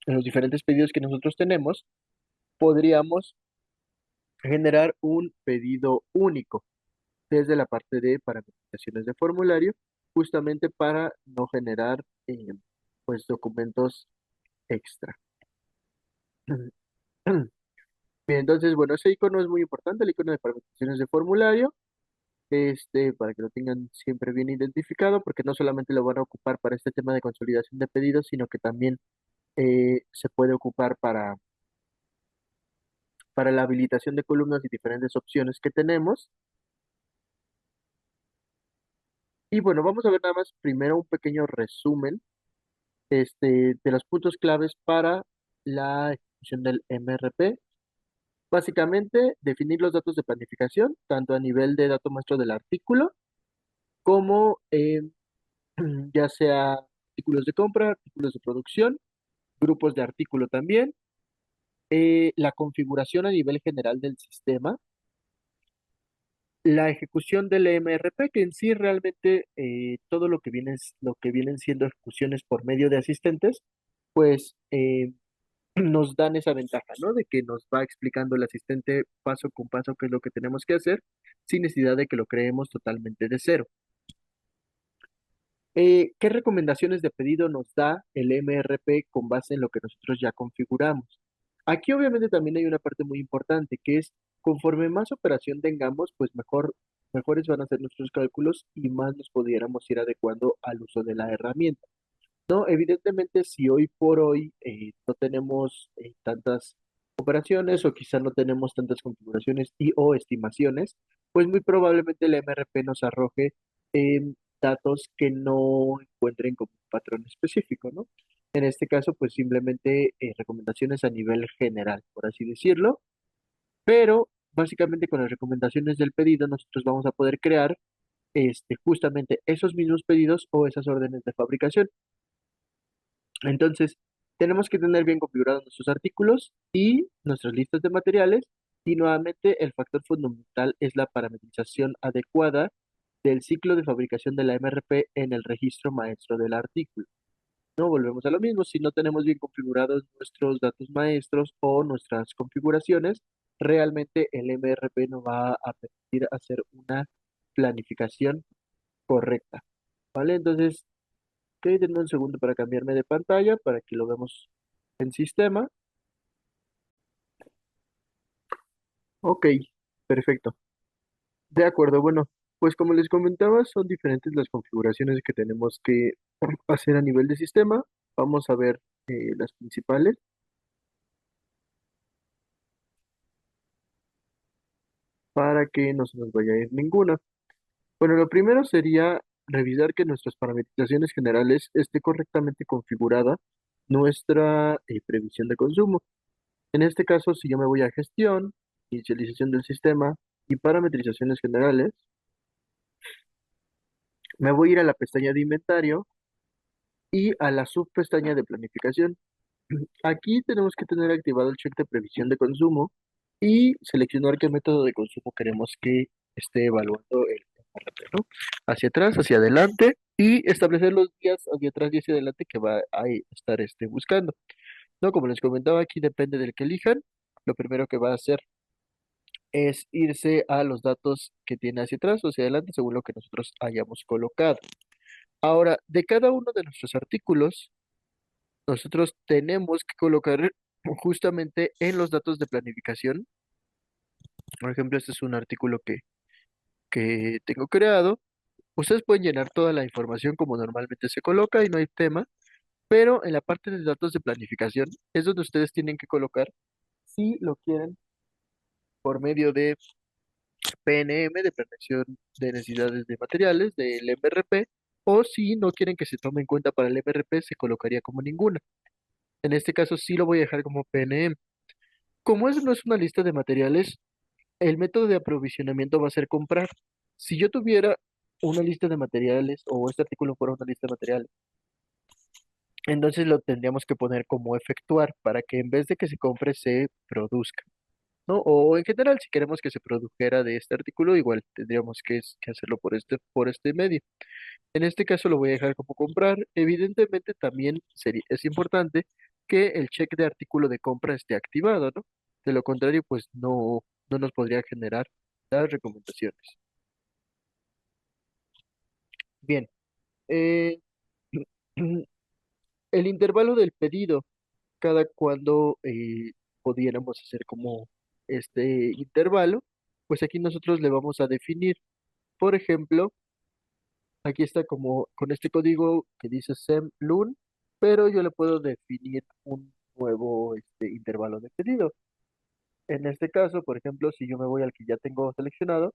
A: en los diferentes pedidos que nosotros tenemos, podríamos generar un pedido único desde la parte de parametrizaciones de formulario, justamente para no generar pues documentos extra. Bien, entonces, bueno, ese icono es muy importante, el icono de parametrizaciones de formulario, para que lo tengan siempre bien identificado, porque no solamente lo van a ocupar para este tema de consolidación de pedidos, sino que también se puede ocupar para la habilitación de columnas y diferentes opciones que tenemos. Y bueno, vamos a ver nada más primero un pequeño resumen de los puntos claves para la ejecución del MRP. Básicamente, definir los datos de planificación, tanto a nivel de dato maestro del artículo, como ya sea artículos de compra, artículos de producción, grupos de artículo también, la configuración a nivel general del sistema, la ejecución del MRP, que en sí realmente todo lo que vienen siendo ejecuciones por medio de asistentes, pues nos dan esa ventaja, ¿no? De que nos va explicando el asistente paso con paso qué es lo que tenemos que hacer, sin necesidad de que lo creemos totalmente de cero. ¿Qué recomendaciones de pedido nos da el MRP con base en lo que nosotros ya configuramos? Aquí obviamente también hay una parte muy importante, que es conforme más operación tengamos, pues mejores van a ser nuestros cálculos y más nos pudiéramos ir adecuando al uso de la herramienta. No, evidentemente, si hoy por hoy no tenemos tantas operaciones o quizá no tenemos tantas configuraciones y o estimaciones, pues muy probablemente el MRP nos arroje datos que no encuentren como un patrón específico, ¿no? En este caso, pues simplemente recomendaciones a nivel general, por así decirlo, pero básicamente con las recomendaciones del pedido nosotros vamos a poder crear justamente esos mismos pedidos o esas órdenes de fabricación. Entonces, tenemos que tener bien configurados nuestros artículos y nuestras listas de materiales. Y nuevamente, el factor fundamental es la parametrización adecuada del ciclo de fabricación de la MRP en el registro maestro del artículo. No volvemos a lo mismo. Si no tenemos bien configurados nuestros datos maestros o nuestras configuraciones, realmente el MRP no va a permitir hacer una planificación correcta. ¿Vale? Entonces, ok, denme un segundo para cambiarme de pantalla para que lo vemos en sistema. Ok, perfecto. De acuerdo, bueno, pues como les comentaba, son diferentes las configuraciones que tenemos que hacer a nivel de sistema. Vamos a ver las principales para que no se nos vaya a ir ninguna. Bueno, lo primero sería revisar que nuestras parametrizaciones generales esté correctamente configurada nuestra previsión de consumo. En este caso, si yo me voy a gestión, inicialización del sistema y parametrizaciones generales, me voy a ir a la pestaña de inventario y a la subpestaña de planificación. Aquí tenemos que tener activado el check de previsión de consumo y seleccionar qué método de consumo queremos que esté evaluando el RP, ¿no? Hacia atrás, hacia adelante y establecer los días hacia atrás y hacia adelante que va a estar buscando. ¿No? Como les comentaba, aquí depende del que elijan. Lo primero que va a hacer es irse a los datos que tiene hacia atrás o hacia adelante según lo que nosotros hayamos colocado. Ahora, de cada uno de nuestros artículos, nosotros tenemos que colocar justamente en los datos de planificación. Por ejemplo, este es un artículo que tengo creado. Ustedes pueden llenar toda la información como normalmente se coloca y no hay tema, pero en la parte de datos de planificación es donde ustedes tienen que colocar si lo quieren por medio de PNM, de Planeación de Necesidades de Materiales, del MRP, o si no quieren que se tome en cuenta para el MRP, se colocaría como ninguna. En este caso sí lo voy a dejar como PNM. Como eso no es una lista de materiales, el método de aprovisionamiento va a ser comprar. Si yo tuviera una lista de materiales o este artículo fuera una lista de materiales, entonces lo tendríamos que poner como efectuar para que en vez de que se compre, se produzca. ¿no? O en general, si queremos que se produjera de este artículo, igual tendríamos que hacerlo por este medio. En este caso lo voy a dejar como comprar. Evidentemente también es importante que el check de artículo de compra esté activado, ¿no? De lo contrario, pues no nos podría generar las recomendaciones. Bien, eh, el intervalo del pedido, cada cuando pudiéramos hacer como este intervalo, pues aquí nosotros le vamos a definir, por ejemplo, aquí está como con este código que dice semlun, pero yo le puedo definir un nuevo intervalo de pedido. En este caso, por ejemplo, si yo me voy al que ya tengo seleccionado,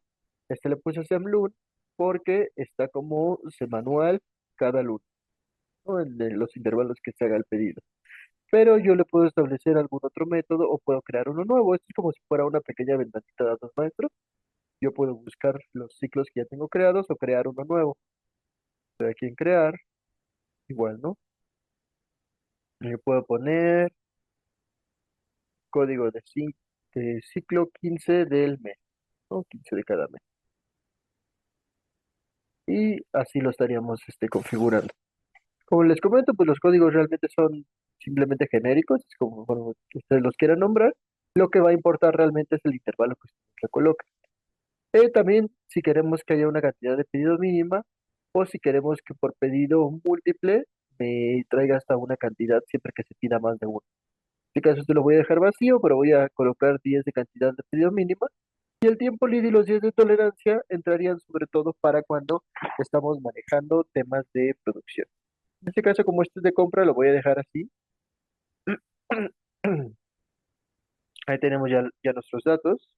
A: le puse semlun porque está como semanual cada lunes, ¿no? En los intervalos que se haga el pedido. Pero yo le puedo establecer algún otro método o puedo crear uno nuevo. Esto es como si fuera una pequeña ventanita de datos maestros. Yo puedo buscar los ciclos que ya tengo creados o crear uno nuevo. Le doy aquí en crear, igual, ¿no? Le puedo poner código de ciclo 15 del mes, ¿no? 15 de cada mes. Y así lo estaríamos configurando. Como les comento, pues los códigos realmente son simplemente genéricos, es como bueno, que ustedes los quieran nombrar. Lo que va a importar realmente es el intervalo que ustedes le coloquen. También si queremos que haya una cantidad de pedido mínima o si queremos que por pedido múltiple me traiga hasta una cantidad siempre que se pida más de uno. En este caso esto lo voy a dejar vacío, pero voy a colocar 10 de cantidad de pedido mínima. Y el tiempo líder y los días de tolerancia entrarían sobre todo para cuando estamos manejando temas de producción. En este caso, como este es de compra, lo voy a dejar así. Ahí tenemos ya nuestros datos.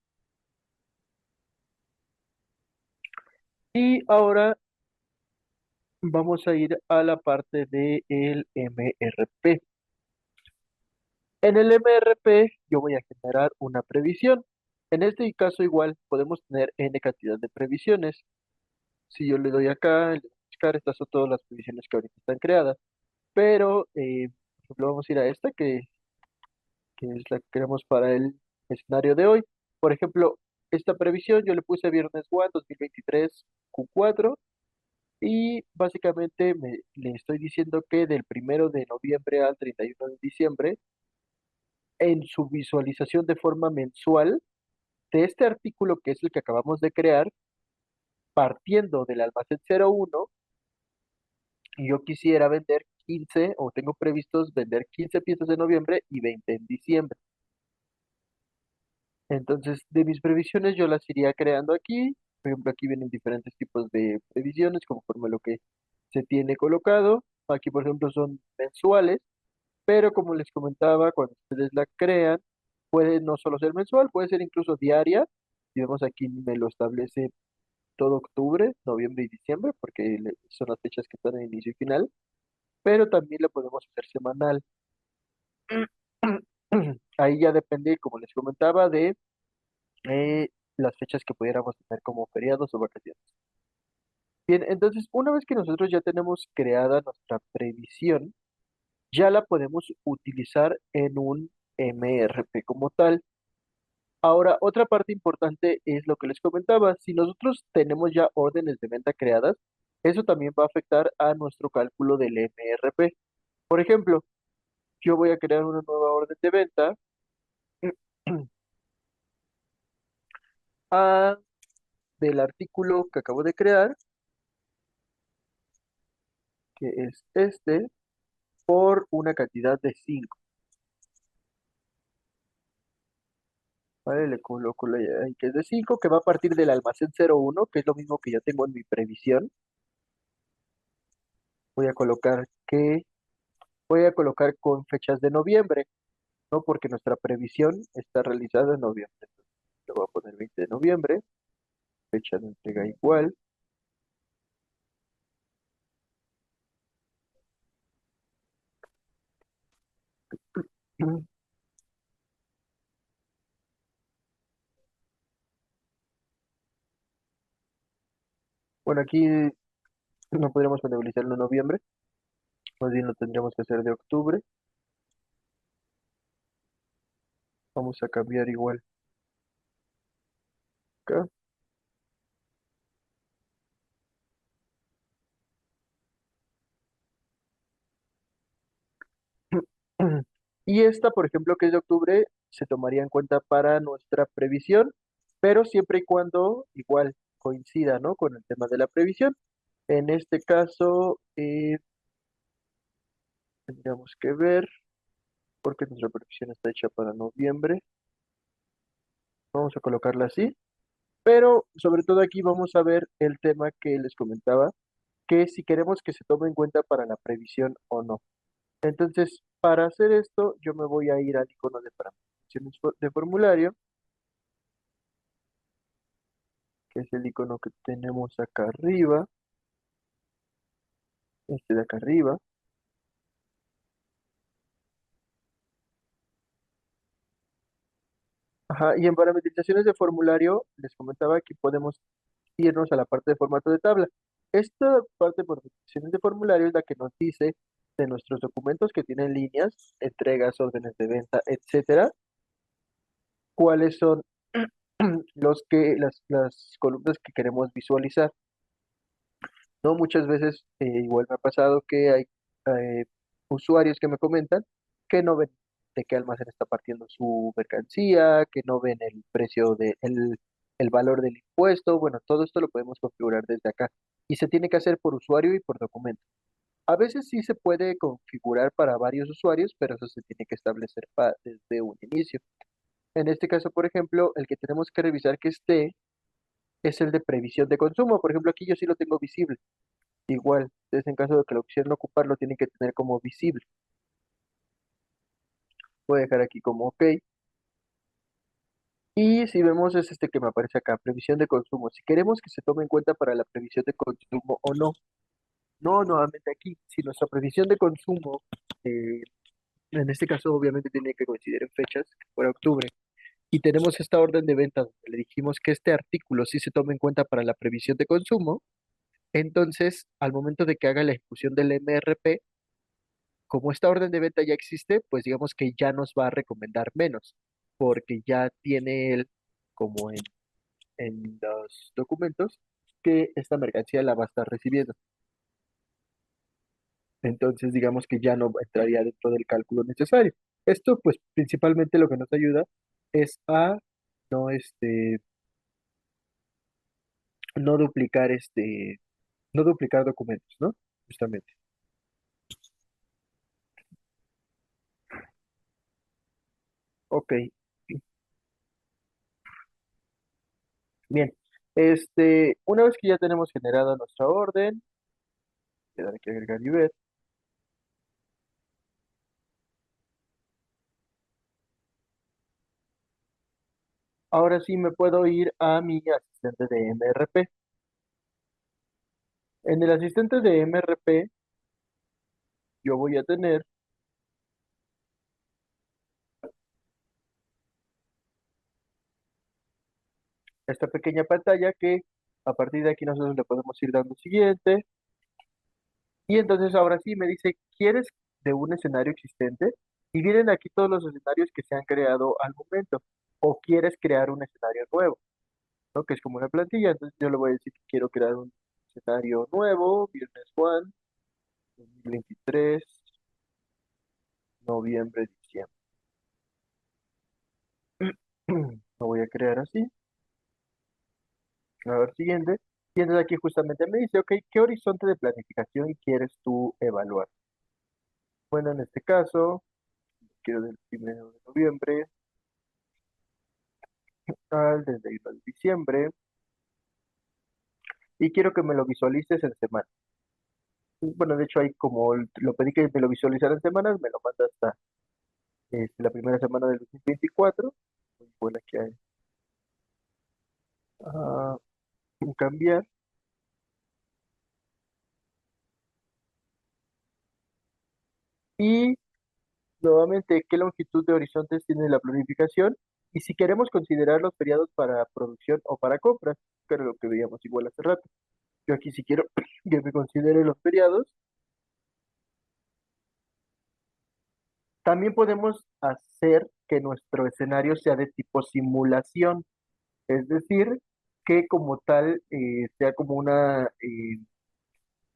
A: Y ahora vamos a ir a la parte del MRP. En el MRP yo voy a generar una previsión. En este caso igual podemos tener n cantidad de previsiones. Si yo le doy acá, le doy a buscar, estas son todas las previsiones que ahorita están creadas. Pero, por ejemplo, vamos a ir a esta que es la que queremos para el escenario de hoy. Por ejemplo, esta previsión yo le puse viernes 1, 2023, Q4, y básicamente le estoy diciendo que del 1 de noviembre al 31 de diciembre, en su visualización de forma mensual de este artículo que es el que acabamos de crear, partiendo del almacén 01, y yo quisiera vender 15 o tengo previstos vender 15 piezas en noviembre y 20 en diciembre. Entonces, de mis previsiones yo las iría creando aquí. Por ejemplo, aquí vienen diferentes tipos de previsiones conforme a lo que se tiene colocado. Aquí, por ejemplo, son mensuales, pero como les comentaba, cuando ustedes la crean, puede no solo ser mensual, puede ser incluso diaria. Y vemos aquí me lo establece todo octubre, noviembre y diciembre, porque son las fechas que están en inicio y final, pero también lo podemos hacer semanal. Ahí ya depende, como les comentaba, de las fechas que pudiéramos tener como feriados o vacaciones. Bien, entonces una vez que nosotros ya tenemos creada nuestra previsión, ya la podemos utilizar en un MRP como tal. Ahora, otra parte importante es lo que les comentaba. Si nosotros tenemos ya órdenes de venta creadas, eso también va a afectar a nuestro cálculo del MRP. Por ejemplo, yo voy a crear una nueva orden de venta a, del artículo que acabo de crear, que es este, por una cantidad de 5. ¿Vale? Le coloco ahí que es de 5 que va a partir del almacén 01, que es lo mismo que yo tengo en mi previsión. Voy a colocar que, voy a colocar con fechas de noviembre, ¿no? Porque nuestra previsión está realizada en noviembre. Entonces, le voy a poner 20 de noviembre, fecha de entrega igual. Bueno, aquí no podríamos contabilizarlo en noviembre, más bien lo tendríamos que hacer de octubre. Vamos a cambiar igual. acá. Y esta, por ejemplo, que es de octubre, se tomaría en cuenta para nuestra previsión, pero siempre y cuando igual coincida, ¿no? Con el tema de la previsión. En este caso, tendríamos que ver, porque nuestra previsión está hecha para noviembre. Vamos a colocarla así. Pero sobre todo aquí vamos a ver el tema que les comentaba, que si queremos que se tome en cuenta para la previsión o no. Entonces, para hacer esto, yo me voy a ir al icono de parametrizaciones de formulario, que es el icono que tenemos acá arriba, este de acá arriba. Ajá, y en parametrizaciones de formulario, les comentaba que podemos irnos a la parte de formato de tabla. Esta parte de parametrizaciones de formulario es la que nos dice de nuestros documentos que tienen líneas, entregas, órdenes de venta, etcétera, cuáles son las columnas que queremos visualizar. ¿No? Muchas veces igual me ha pasado que hay eh, usuarios que me comentan que no ven de qué almacén está partiendo su mercancía, que no ven el precio el valor del impuesto. Bueno, todo esto lo podemos configurar desde acá y se tiene que hacer por usuario y por documento. A veces sí se puede configurar para varios usuarios, pero eso se tiene que establecer desde un inicio. En este caso, por ejemplo, el que tenemos que revisar que esté es el de previsión de consumo. Por ejemplo, aquí yo sí lo tengo visible. Igual, entonces en caso de que lo quisieran ocupar, lo tienen que tener como visible. Voy a dejar aquí como OK. Y si vemos es este que me aparece acá, previsión de consumo. Si queremos que se tome en cuenta para la previsión de consumo o no. No, nuevamente aquí, si nuestra previsión de consumo, eh, en este caso obviamente tiene que coincidir en fechas, que fuera octubre, y tenemos esta orden de venta donde le dijimos que este artículo sí se tome en cuenta para la previsión de consumo, entonces al momento de que haga la ejecución del MRP, como esta orden de venta ya existe, pues digamos que ya nos va a recomendar menos, porque ya tiene él, como en los documentos, que esta mercancía la va a estar recibiendo. Entonces, digamos que ya no entraría dentro del cálculo necesario. Esto, pues, principalmente lo que nos ayuda es a no, no duplicar, no duplicar documentos, ¿no? Justamente. Ok, bien. Una vez que ya tenemos generada nuestra orden, le daré que agregar y ver. Ahora sí me puedo ir a mi asistente de MRP. En el asistente de MRP yo voy a tener esta pequeña pantalla que a partir de aquí nosotros le podemos ir dando siguiente. Y entonces ahora sí me dice, ¿quieres de un escenario existente? Y vienen aquí todos los escenarios que se han creado al momento. O quieres crear un escenario nuevo, ¿no? Que es como una plantilla. Entonces yo le voy a decir que quiero crear un escenario nuevo, viernes 1, 2023, noviembre, diciembre. Lo voy a crear así. A ver, siguiente. Y entonces aquí justamente me dice, ok, ¿qué horizonte de planificación quieres tú evaluar? Bueno, en este caso, quiero del 1 de noviembre al 31 de diciembre y quiero que me lo visualices en semana. Bueno, de hecho, ahí como lo pedí que me lo visualizara en semanas, me lo manda hasta la primera semana del 2024. Bueno, aquí hay ah, un cambiar. Y nuevamente, ¿qué longitud de horizontes tiene la planificación? Y si queremos considerar los feriados para producción o para compras, que era lo que veíamos igual hace rato. Yo aquí si quiero que me considere los feriados, también podemos hacer que nuestro escenario sea de tipo simulación. Es decir, que como tal sea como una,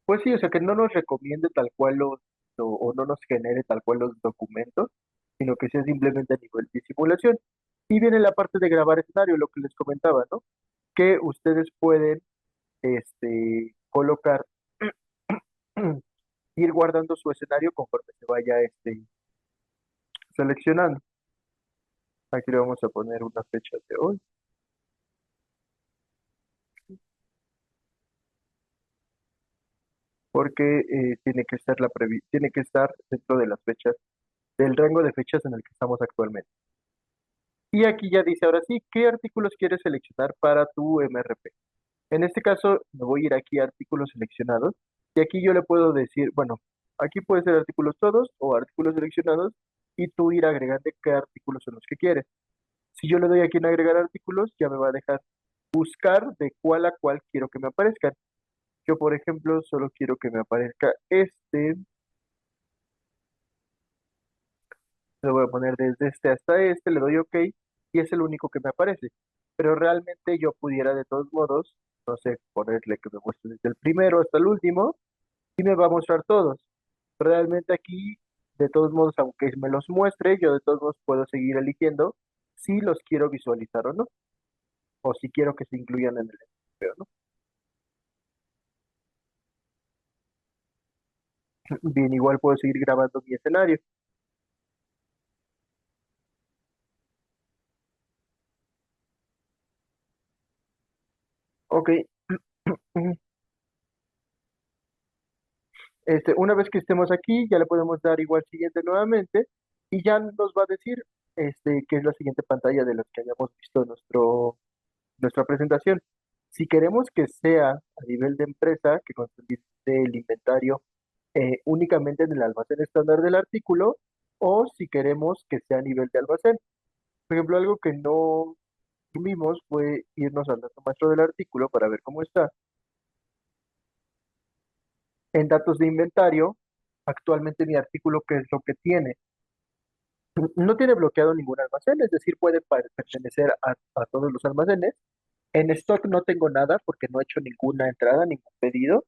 A: pues sí, o sea, que no nos recomiende tal cual o no nos genere tal cual los documentos, sino que sea simplemente a nivel de simulación. Y viene la parte de grabar escenario, lo que les comentaba, ¿no? Que ustedes pueden colocar, ir guardando su escenario conforme se vaya seleccionando. Aquí le vamos a poner una fecha de hoy, porque tiene que estar dentro de las fechas, del rango de fechas en el que estamos actualmente. Y aquí ya dice ahora sí, ¿qué artículos quieres seleccionar para tu MRP? En este caso, me voy a ir aquí a artículos seleccionados y aquí yo le puedo decir, bueno, aquí puede ser artículos todos o artículos seleccionados y tú ir agregando qué artículos son los que quieres. Si yo le doy aquí en agregar artículos, ya me va a dejar buscar de cuál a cuál quiero que me aparezcan. Yo, por ejemplo, solo quiero que me aparezca le voy a poner desde este hasta este, le doy OK y es el único que me aparece. Pero realmente yo pudiera de todos modos, no sé, ponerle que me muestre desde el primero hasta el último y me va a mostrar todos. Realmente aquí, de todos modos, aunque me los muestre, yo de todos modos puedo seguir eligiendo si los quiero visualizar o no, o si quiero que se incluyan en el video, ¿no? Bien, igual puedo seguir grabando mi escenario. Ok, una vez que estemos aquí, ya le podemos dar igual siguiente nuevamente y ya nos va a decir qué es la siguiente pantalla de las que hayamos visto en nuestra presentación. Si queremos que sea a nivel de empresa, que consiste el inventario únicamente en el almacén estándar del artículo, o si queremos que sea a nivel de almacén. Por ejemplo, algo que no vimos fue irnos al dato maestro del artículo para ver cómo está. En datos de inventario, actualmente mi artículo, ¿qué es lo que tiene? No tiene bloqueado ningún almacén, es decir, puede pertenecer a todos los almacenes. En stock no tengo nada porque no he hecho ninguna entrada, ningún pedido,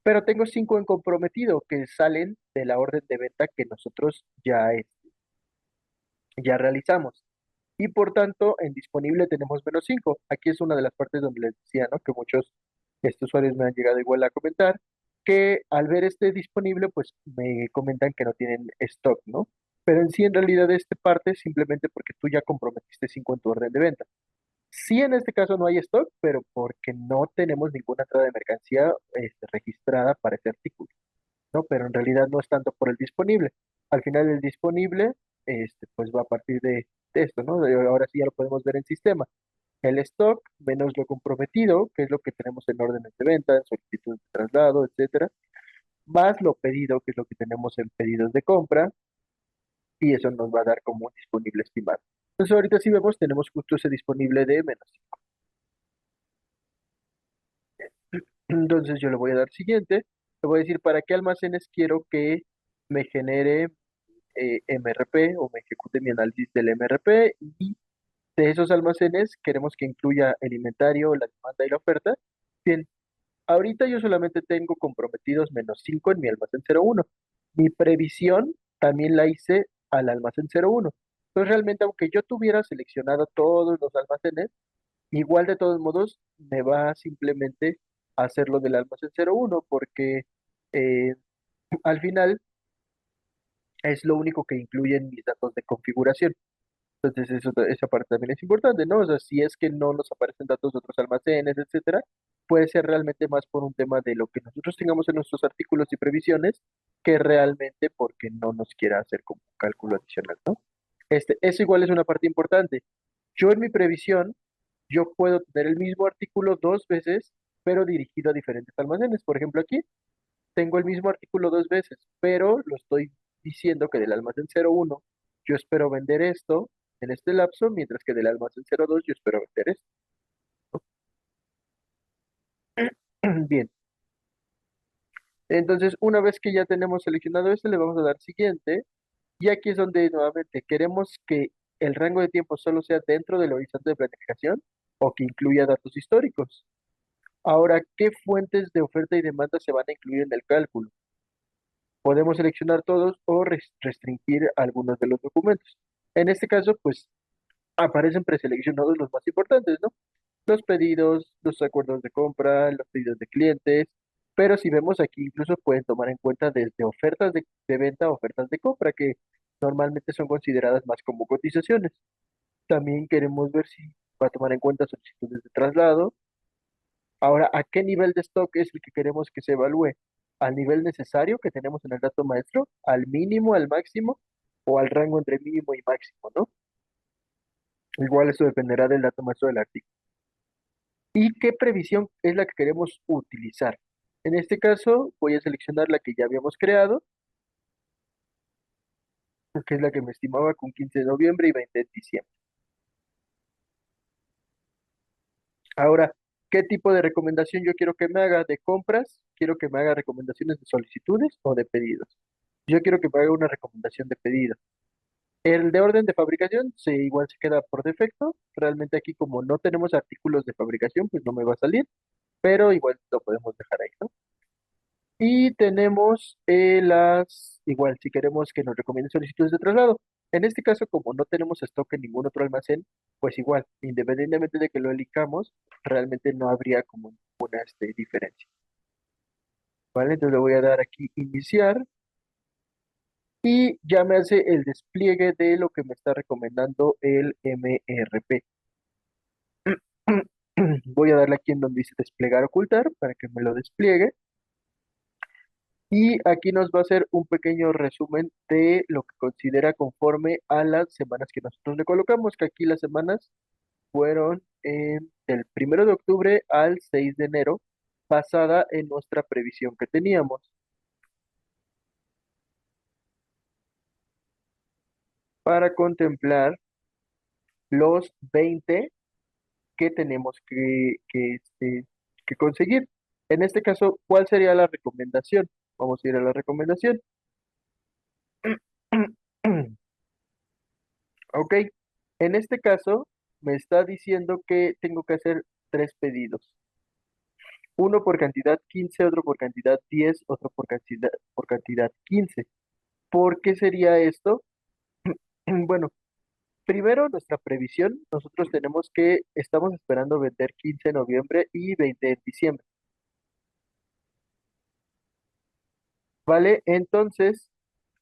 A: pero tengo 5 en comprometido que salen de la orden de venta que nosotros ya realizamos. Y por tanto, en disponible tenemos -5. Aquí es una de las partes donde les decía, ¿no? Que muchos usuarios me han llegado igual a comentar que al ver este disponible, pues me comentan que no tienen stock, ¿no? Pero en sí, en realidad, esta parte es simplemente porque tú ya comprometiste 5 en tu orden de venta. Sí, en este caso no hay stock, pero porque no tenemos ninguna entrada de mercancía registrada para ese artículo, ¿no? Pero en realidad no es tanto por el disponible. Al final el disponible, pues va a partir de esto, ¿no? Ahora sí ya lo podemos ver en sistema. El stock menos lo comprometido, que es lo que tenemos en órdenes de venta, en solicitudes de traslado, etcétera, más lo pedido, que es lo que tenemos en pedidos de compra, y eso nos va a dar como un disponible estimado. Entonces ahorita si vemos, tenemos justo ese disponible de -5. Entonces yo le voy a dar siguiente, le voy a decir para qué almacenes quiero que me genere MRP o me ejecute mi análisis del MRP y de esos almacenes queremos que incluya el inventario, la demanda y la oferta. Bien, ahorita yo solamente tengo comprometidos -5 en mi almacén 01. Mi previsión también la hice al almacén 01. Entonces realmente aunque yo tuviera seleccionado todos los almacenes, igual de todos modos me va simplemente a hacerlo del almacén 01 porque eh, al final es lo único que incluyen mis datos de configuración. Entonces, esa parte también es importante, ¿no? O sea, si es que no nos aparecen datos de otros almacenes, etcétera, puede ser realmente más por un tema de lo que nosotros tengamos en nuestros artículos y previsiones que realmente porque no nos quiera hacer como un cálculo adicional, ¿no? Eso igual es una parte importante. Yo en mi previsión, yo puedo tener el mismo artículo 2 veces, pero dirigido a diferentes almacenes. Por ejemplo, aquí tengo el mismo artículo 2 veces, pero lo estoy diciendo que del almacén 01 yo espero vender esto en este lapso, mientras que del almacén 02 yo espero vender esto. Bien, entonces una vez que ya tenemos seleccionado esto, le vamos a dar siguiente, y aquí es donde nuevamente queremos que el rango de tiempo solo sea dentro del horizonte de planificación. o que incluya datos históricos. Ahora, ¿qué fuentes de oferta y demanda se van a incluir en el cálculo? Podemos seleccionar todos o restringir algunos de los documentos. En este caso, pues aparecen preseleccionados los más importantes, ¿no? Los pedidos, los acuerdos de compra, los pedidos de clientes, pero si vemos aquí incluso pueden tomar en cuenta desde ofertas de venta a ofertas de compra, que normalmente son consideradas más como cotizaciones. También queremos ver si va a tomar en cuenta solicitudes de traslado. Ahora, ¿a qué nivel de stock es el que queremos que se evalúe? ¿Al nivel necesario que tenemos en el dato maestro? ¿Al mínimo, al máximo? ¿O al rango entre mínimo y máximo, ¿no? Igual eso dependerá del dato maestro del artículo. ¿Y qué previsión es la que queremos utilizar? En este caso, voy a seleccionar la que ya habíamos creado, que es la que me estimaba con 15 de noviembre y 20 de diciembre. Ahora, ¿qué tipo de recomendación yo quiero que me haga de compras? ¿Quiero que me haga recomendaciones de solicitudes o de pedidos? Yo quiero que me haga una recomendación de pedido. El de orden de fabricación igual se queda por defecto. Realmente aquí como no tenemos artículos de fabricación, pues no me va a salir, pero igual lo podemos dejar ahí, ¿no? Y tenemos igual, si queremos que nos recomienden solicitudes de traslado. En este caso, como no tenemos stock en ningún otro almacén, pues igual, independientemente de que lo elijamos, realmente no habría como ninguna diferencia. ¿Vale? Entonces le voy a dar aquí iniciar y ya me hace el despliegue de lo que me está recomendando el MRP. Voy a darle aquí en donde dice desplegar ocultar para que me lo despliegue. Y aquí nos va a hacer un pequeño resumen de lo que considera conforme a las semanas que nosotros le colocamos, que aquí las semanas fueron del 1 de octubre al 6 de enero, basada en nuestra previsión que teníamos, para contemplar los 20 que tenemos que conseguir. En este caso, ¿cuál sería la recomendación? Vamos a ir a la recomendación. Ok, en este caso me está diciendo que tengo que hacer tres pedidos. Uno por cantidad 15, otro por cantidad 10, otro por cantidad 15. ¿Por qué sería esto? Bueno, primero nuestra previsión, nosotros tenemos que, estamos esperando vender 15 en noviembre y 20 en diciembre. ¿Vale? Entonces,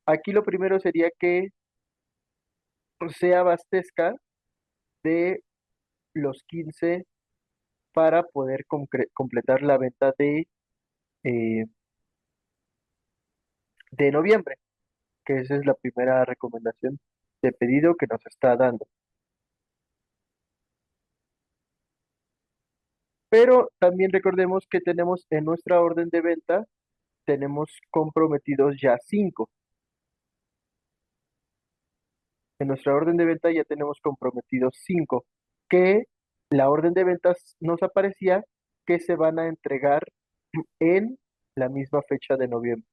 A: aquí lo primero sería que se abastezca de los 15 para poder completar la venta eh, de noviembre, que esa es la primera recomendación de pedido que nos está dando. Pero también recordemos que tenemos en nuestra orden de venta, tenemos comprometidos ya 5. En nuestra orden de venta ya tenemos comprometidos 5, que la orden de ventas nos aparecía que se van a entregar en la misma fecha de noviembre.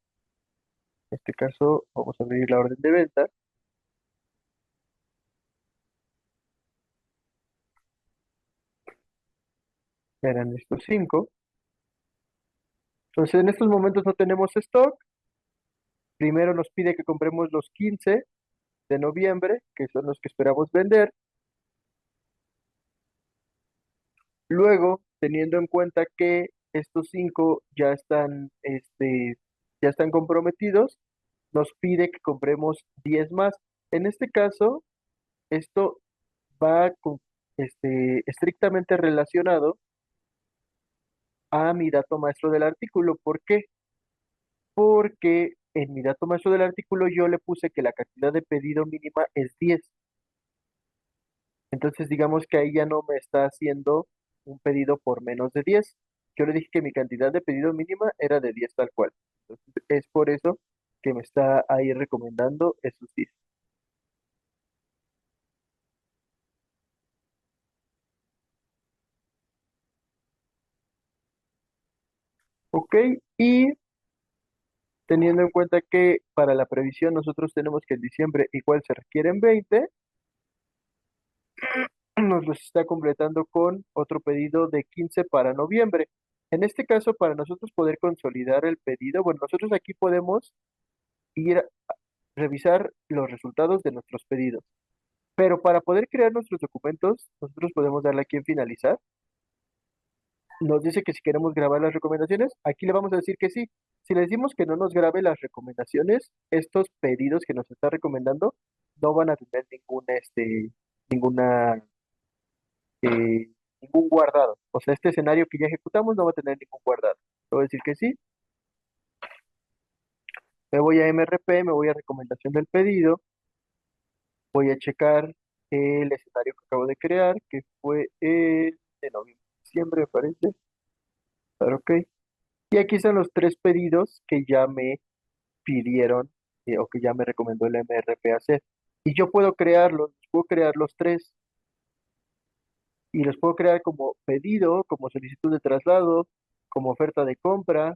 A: En este caso, vamos a abrir la orden de venta. Eran estos 5. Entonces, en estos momentos no tenemos stock. Primero nos pide que compremos los 15 de noviembre, que son los que esperamos vender. Luego, teniendo en cuenta que estos 5 ya están comprometidos, nos pide que compremos 10 más. En este caso, esto va estrictamente relacionado a mi dato maestro del artículo. ¿Por qué? Porque en mi dato maestro del artículo yo le puse que la cantidad de pedido mínima es 10. Entonces, digamos que ahí ya no me está haciendo un pedido por menos de 10. Yo le dije que mi cantidad de pedido mínima era de 10 tal cual. Entonces, es por eso que me está ahí recomendando esos 10. Ok, y teniendo en cuenta que para la previsión nosotros tenemos que en diciembre igual se requieren 20, nos los está completando con otro pedido de 15 para noviembre. En este caso, para nosotros poder consolidar el pedido, bueno, nosotros aquí podemos ir a revisar los resultados de nuestros pedidos, pero para poder crear nuestros documentos, nosotros podemos darle aquí en finalizar. Nos dice que si queremos grabar las recomendaciones, aquí le vamos a decir que sí. Si le decimos que no nos grabe las recomendaciones, estos pedidos que nos está recomendando no van a tener ninguna, eh, ningún guardado. O sea, este escenario que ya ejecutamos no va a tener ningún guardado. Le voy a decir que sí. Me voy a MRP, me voy a recomendación del pedido, voy a checar el escenario que acabo de crear, que fue el de noviembre, diciembre, me parece. Claro, ok. Y aquí están los tres pedidos que ya me pidieron o que ya me recomendó el MRP hacer. Y yo puedo crear los tres y los puedo crear como pedido, como solicitud de traslado, como oferta de compra,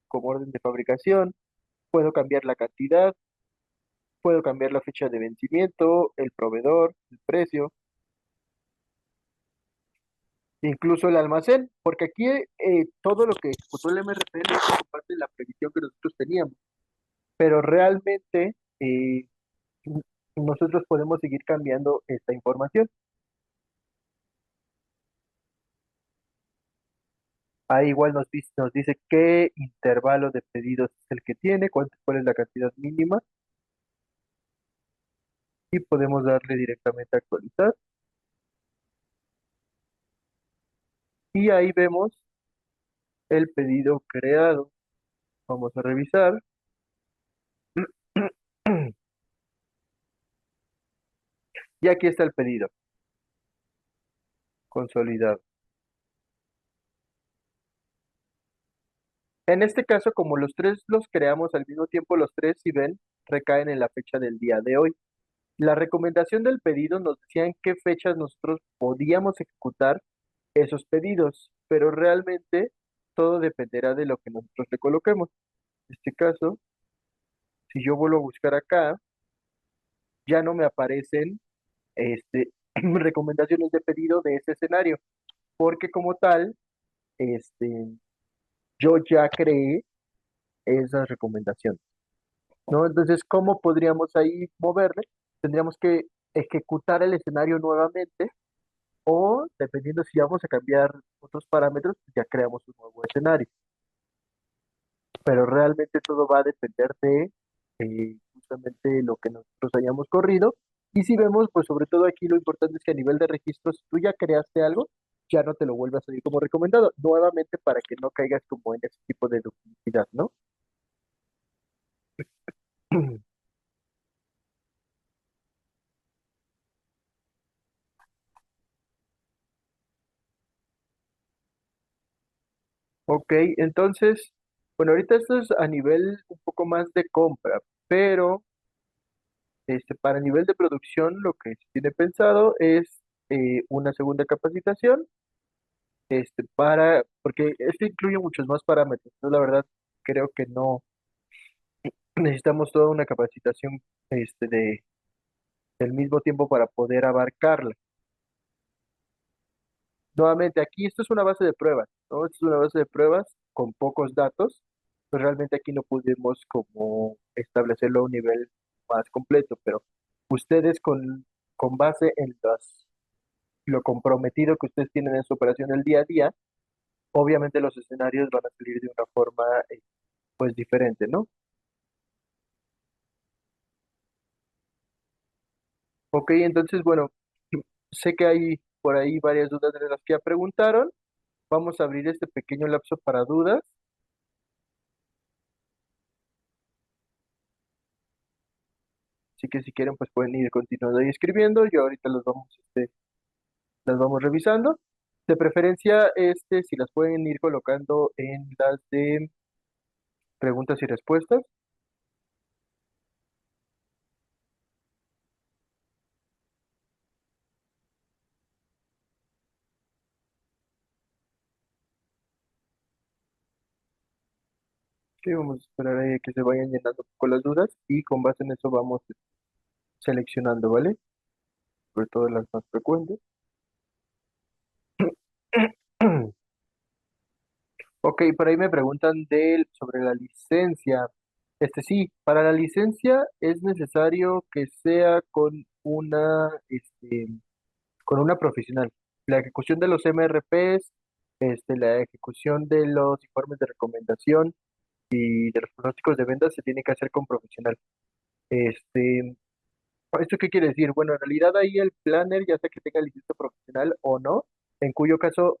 A: como orden de fabricación. Puedo cambiar la cantidad, puedo cambiar la fecha de vencimiento, el proveedor, el precio, incluso el almacén, porque aquí todo lo que ejecutó el MRP no es parte de la previsión que nosotros teníamos, pero realmente nosotros podemos seguir cambiando esta información. Ahí igual nos dice qué intervalo de pedidos es el que tiene, cuál es la cantidad mínima y podemos darle directamente a actualizar. Y ahí vemos el pedido creado. Vamos a revisar. Y aquí está el pedido consolidado. En este caso, como los tres los creamos al mismo tiempo, los tres, si ven, recaen en la fecha del día de hoy. La recomendación del pedido nos decía en qué fechas nosotros podíamos ejecutar esos pedidos, pero realmente todo dependerá de lo que nosotros le coloquemos. En este caso, si yo vuelvo a buscar acá, ya no me aparecen recomendaciones de pedido de ese escenario, porque como tal, este, yo ya creé esas recomendaciones, ¿no? Entonces, ¿cómo podríamos ahí moverle? Tendríamos que ejecutar el escenario nuevamente o, dependiendo si vamos a cambiar otros parámetros, pues ya creamos un nuevo escenario. Pero realmente todo va a depender de justamente lo que nosotros hayamos corrido. Y si vemos, pues sobre todo aquí lo importante es que a nivel de registros, si tú ya creaste algo, ya no te lo vuelvas a salir como recomendado, nuevamente para que no caigas como en ese tipo de duplicidad, ¿no? Ok, entonces, bueno, ahorita esto es a nivel un poco más de compra, pero para nivel de producción lo que se tiene pensado es una segunda capacitación porque esto incluye muchos más parámetros. Yo la verdad creo que no necesitamos toda una capacitación del mismo tiempo para poder abarcarla. Nuevamente, aquí esto es una base de pruebas, ¿no? Esto es una base de pruebas con pocos datos, pero realmente aquí no pudimos como establecerlo a un nivel más completo, pero ustedes con base en lo comprometido que ustedes tienen en su operación el día a día, obviamente los escenarios van a salir de una forma pues diferente, ¿no? Ok, entonces, bueno, sé que hay por ahí varias dudas de las que ya preguntaron. Vamos a abrir este pequeño lapso para dudas. Así que si quieren, pues pueden ir continuando ahí escribiendo. Yo ahorita las vamos revisando. De preferencia, si las pueden ir colocando en las de preguntas y respuestas. Sí, vamos a esperar ahí a que se vayan llenando un poco las dudas y con base en eso vamos seleccionando, ¿vale? Sobre todo las más frecuentes. Ok, por ahí me preguntan sobre la licencia. Sí, para la licencia es necesario que sea con una profesional. La ejecución de los MRPs, la ejecución de los informes de recomendación y de los pronósticos de ventas se tiene que hacer con profesional. Este, ¿Esto qué quiere decir? Bueno, en realidad ahí el planner, ya sea que tenga licencia profesional o no, en cuyo caso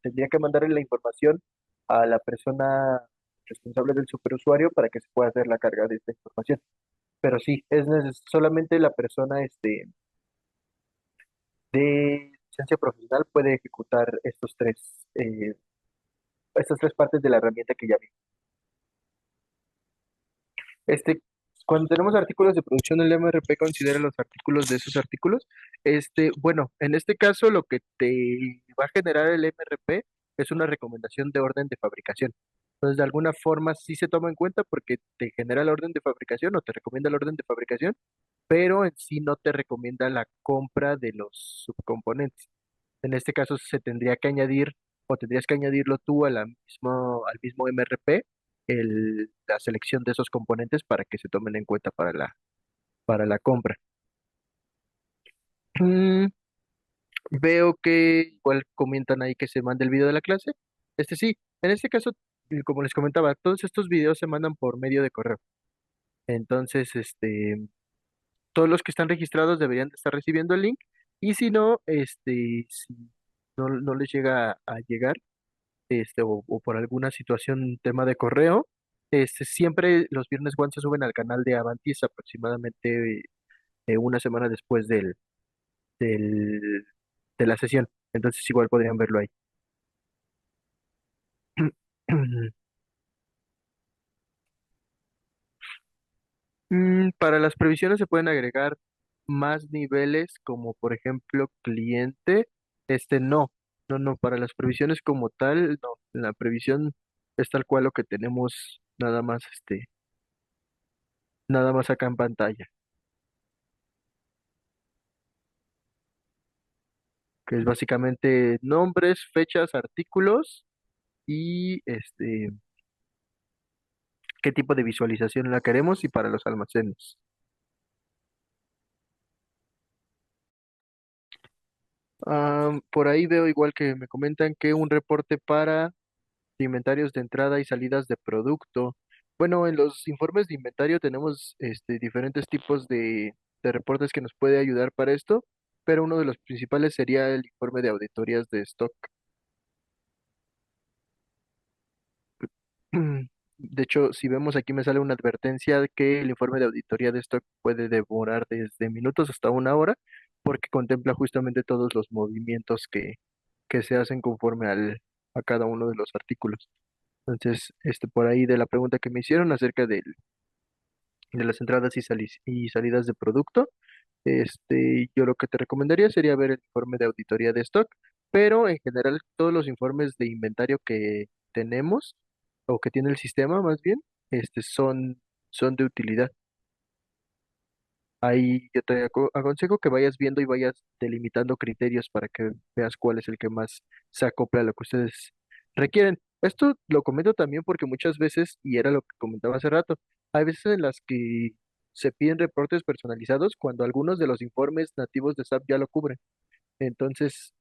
A: tendría que mandarle la información a la persona responsable del superusuario para que se pueda hacer la carga de esta información. Pero sí, solamente la persona de licencia profesional puede ejecutar estas tres partes de la herramienta que ya vi. Este, Cuando tenemos artículos de producción, el MRP considera los artículos de esos artículos. Bueno, en este caso lo que te va a generar el MRP es una recomendación de orden de fabricación. Entonces, de alguna forma sí se toma en cuenta porque te genera la orden de fabricación o te recomienda la orden de fabricación, pero en sí no te recomienda la compra de los subcomponentes. En este caso se tendría que añadir o tendrías que añadirlo tú al mismo MRP, la selección de esos componentes para que se tomen en cuenta para la compra. Mm, Veo que igual comentan ahí que se manda el video de la clase. Sí, en este caso, como les comentaba, todos estos videos se mandan por medio de correo. Entonces, todos los que están registrados deberían de estar recibiendo el link y si no, si no les llega a llegar, o por alguna situación, tema de correo, siempre los viernes One se suben al canal de Avantis aproximadamente una semana después del, de la sesión. Entonces igual podrían verlo ahí. Para las previsiones se pueden agregar más niveles, como por ejemplo cliente. No, no, para las previsiones como tal, no. La previsión es tal cual lo que tenemos nada más acá en pantalla, que es básicamente nombres, fechas, artículos y qué tipo de visualización la queremos y para los almacenes. Por ahí veo igual que me comentan que un reporte para inventarios de entrada y salidas de producto. Bueno, en los informes de inventario tenemos diferentes tipos de reportes que nos puede ayudar para esto, pero uno de los principales sería el informe de auditorías de stock. De hecho, si vemos aquí me sale una advertencia de que el informe de auditoría de stock puede demorar desde minutos hasta una hora, porque contempla justamente todos los movimientos que se hacen conforme a cada uno de los artículos. Entonces, por ahí de la pregunta que me hicieron acerca de las entradas y salidas de producto, yo lo que te recomendaría sería ver el informe de auditoría de stock, pero en general todos los informes de inventario que tenemos o que tiene el sistema más bien, son de utilidad. Ahí yo te aconsejo que vayas viendo y vayas delimitando criterios para que veas cuál es el que más se acopla a lo que ustedes requieren. Esto lo comento también porque muchas veces, y era lo que comentaba hace rato, hay veces en las que se piden reportes personalizados cuando algunos de los informes nativos de SAP ya lo cubren. Entonces,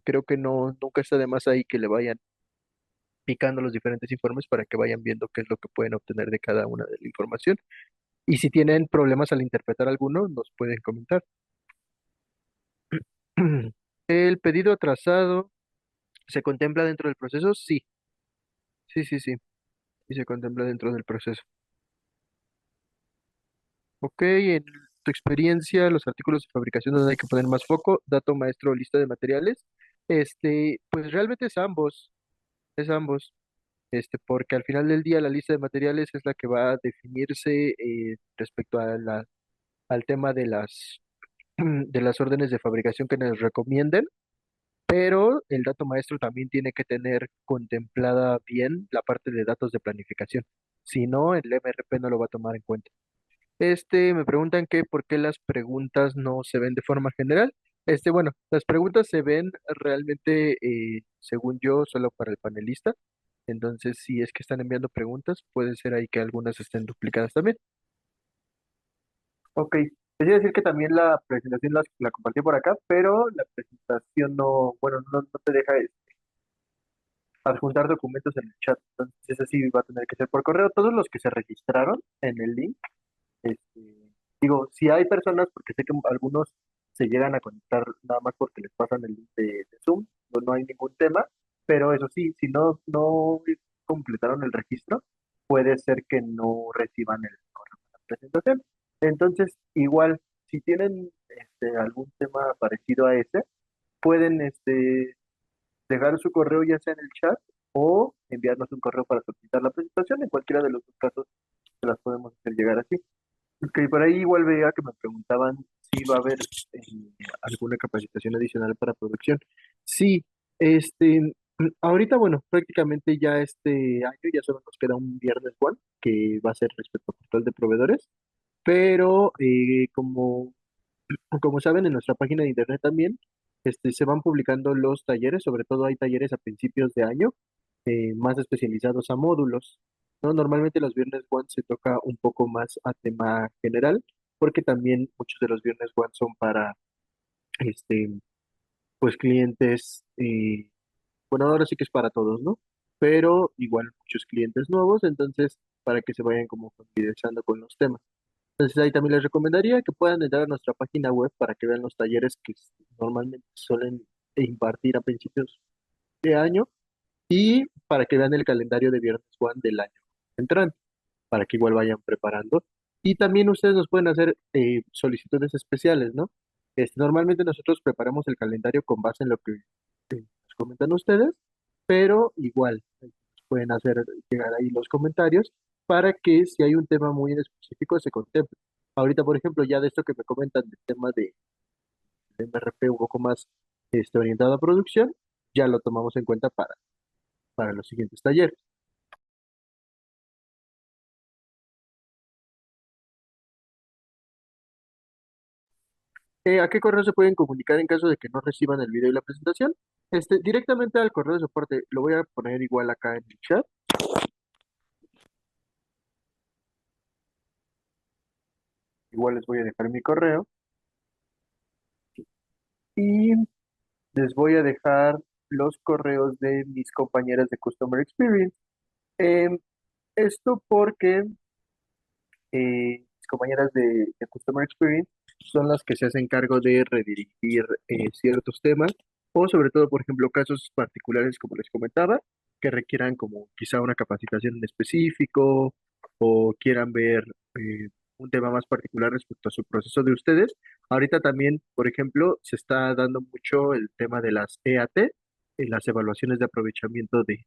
A: creo que nunca está de más ahí que le vayan picando los diferentes informes para que vayan viendo qué es lo que pueden obtener de cada una de la información. Y si tienen problemas al interpretar alguno, nos pueden comentar. ¿El pedido atrasado se contempla dentro del proceso? Sí, sí, y se contempla dentro del proceso. Ok, en tu experiencia, los artículos de fabricación donde hay que poner más foco, dato maestro o lista de materiales. Pues realmente es ambos, porque al final del día la lista de materiales es la que va a definirse respecto al tema de de las órdenes de fabricación que nos recomienden. Pero el dato maestro también tiene que tener contemplada bien la parte de datos de planificación. Si no, el MRP no lo va a tomar en cuenta. Me preguntan que por qué las preguntas no se ven de forma general. Bueno, las preguntas se ven realmente, según yo, solo para el panelista. Entonces, si es que están enviando preguntas, puede ser ahí que algunas estén duplicadas también. Ok, les iba a decir que también la presentación la compartí por acá, pero la presentación no, bueno, no te deja adjuntar documentos en el chat. Entonces, eso sí va a tener que ser por correo. Todos los que se registraron en el link, este, digo, si hay personas, porque sé que algunos se llegan a conectar nada más porque les pasan el link de Zoom, no hay ningún tema, pero eso sí, si no completaron el registro, puede ser que no reciban el correo de la presentación. Entonces, igual, si tienen algún tema parecido a ese, pueden dejar su correo ya sea en el chat o enviarnos un correo para solicitar la presentación. En cualquiera de los dos casos se las podemos hacer llegar así. Ok, por ahí igual veía que me preguntaban si va a haber alguna capacitación adicional para producción. Sí, ahorita, bueno, prácticamente ya este año ya solo nos queda un viernes one, que va a ser respecto a portal de proveedores, pero como saben, en nuestra página de internet también se van publicando los talleres, sobre todo hay talleres a principios de año, más especializados a módulos, ¿no? Normalmente los viernes one se toca un poco más a tema general, porque también muchos de los viernes one son para, este, pues clientes, bueno, ahora sí que es para todos, ¿no? Pero igual muchos clientes nuevos, entonces, para que se vayan como familiarizando con los temas. Entonces ahí también les recomendaría que puedan entrar a nuestra página web para que vean los talleres que normalmente suelen impartir a principios de año y para que vean el calendario de Viernes Juan del año entrante, para que igual vayan preparando. Y también ustedes nos pueden hacer solicitudes especiales, ¿no? Normalmente nosotros preparamos el calendario con base en lo que nos comentan ustedes, pero igual pueden hacer llegar ahí los comentarios para que si hay un tema muy en específico se contemple. Ahorita, por ejemplo, ya de esto que me comentan del tema de MRP un poco más orientado a producción, ya lo tomamos en cuenta para los siguientes talleres. ¿A qué correo se pueden comunicar en caso de que no reciban el video y la presentación? Directamente al correo de soporte. Lo voy a poner igual acá en el chat. Igual les voy a dejar mi correo y les voy a dejar los correos de mis compañeras de Customer Experience. Em, Esto porque mis compañeras de Customer Experience son las que se hacen cargo de redirigir ciertos temas o sobre todo, por ejemplo, casos particulares, como les comentaba, que requieran como quizá una capacitación en específico o quieran ver un tema más particular respecto a su proceso de ustedes. Ahorita también, por ejemplo, se está dando mucho el tema de las EAT, las evaluaciones de aprovechamiento de,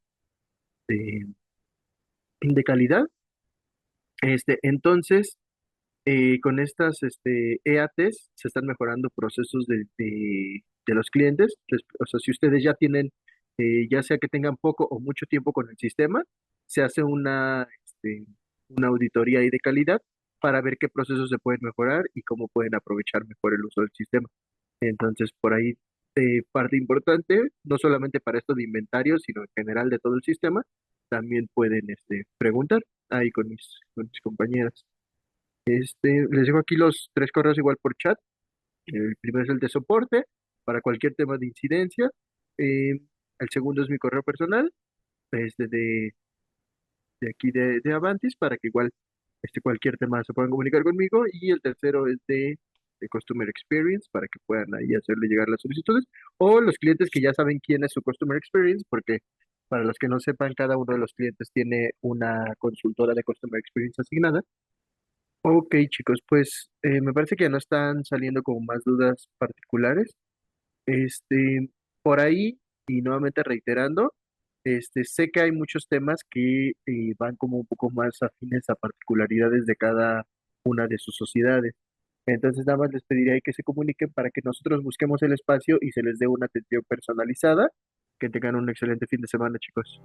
A: de calidad. Entonces, con estas EATs se están mejorando procesos de los clientes. O sea, si ustedes ya tienen, ya sea que tengan poco o mucho tiempo con el sistema, se hace una auditoría ahí de calidad para ver qué procesos se pueden mejorar y cómo pueden aprovechar mejor el uso del sistema. Entonces, por ahí, parte importante, no solamente para esto de inventario, sino en general de todo el sistema, también pueden preguntar ahí con mis compañeras. Les dejo aquí los tres correos igual por chat. El primero es el de soporte para cualquier tema de incidencia. Eh, el segundo es mi correo personal, este de aquí de Avantis, para que igual cualquier tema se puedan comunicar conmigo. Y el tercero es de Customer Experience, para que puedan ahí hacerle llegar las solicitudes. O los clientes que ya saben quién es su Customer Experience, porque para los que no sepan, cada uno de los clientes tiene una consultora de Customer Experience asignada. Ok, chicos, pues me parece que ya no están saliendo como más dudas particulares. Por ahí, y nuevamente reiterando, sé que hay muchos temas que van como un poco más afines a particularidades de cada una de sus sociedades. Entonces, nada más les pediría ahí que se comuniquen para que nosotros busquemos el espacio y se les dé una atención personalizada. Que tengan un excelente fin de semana, chicos.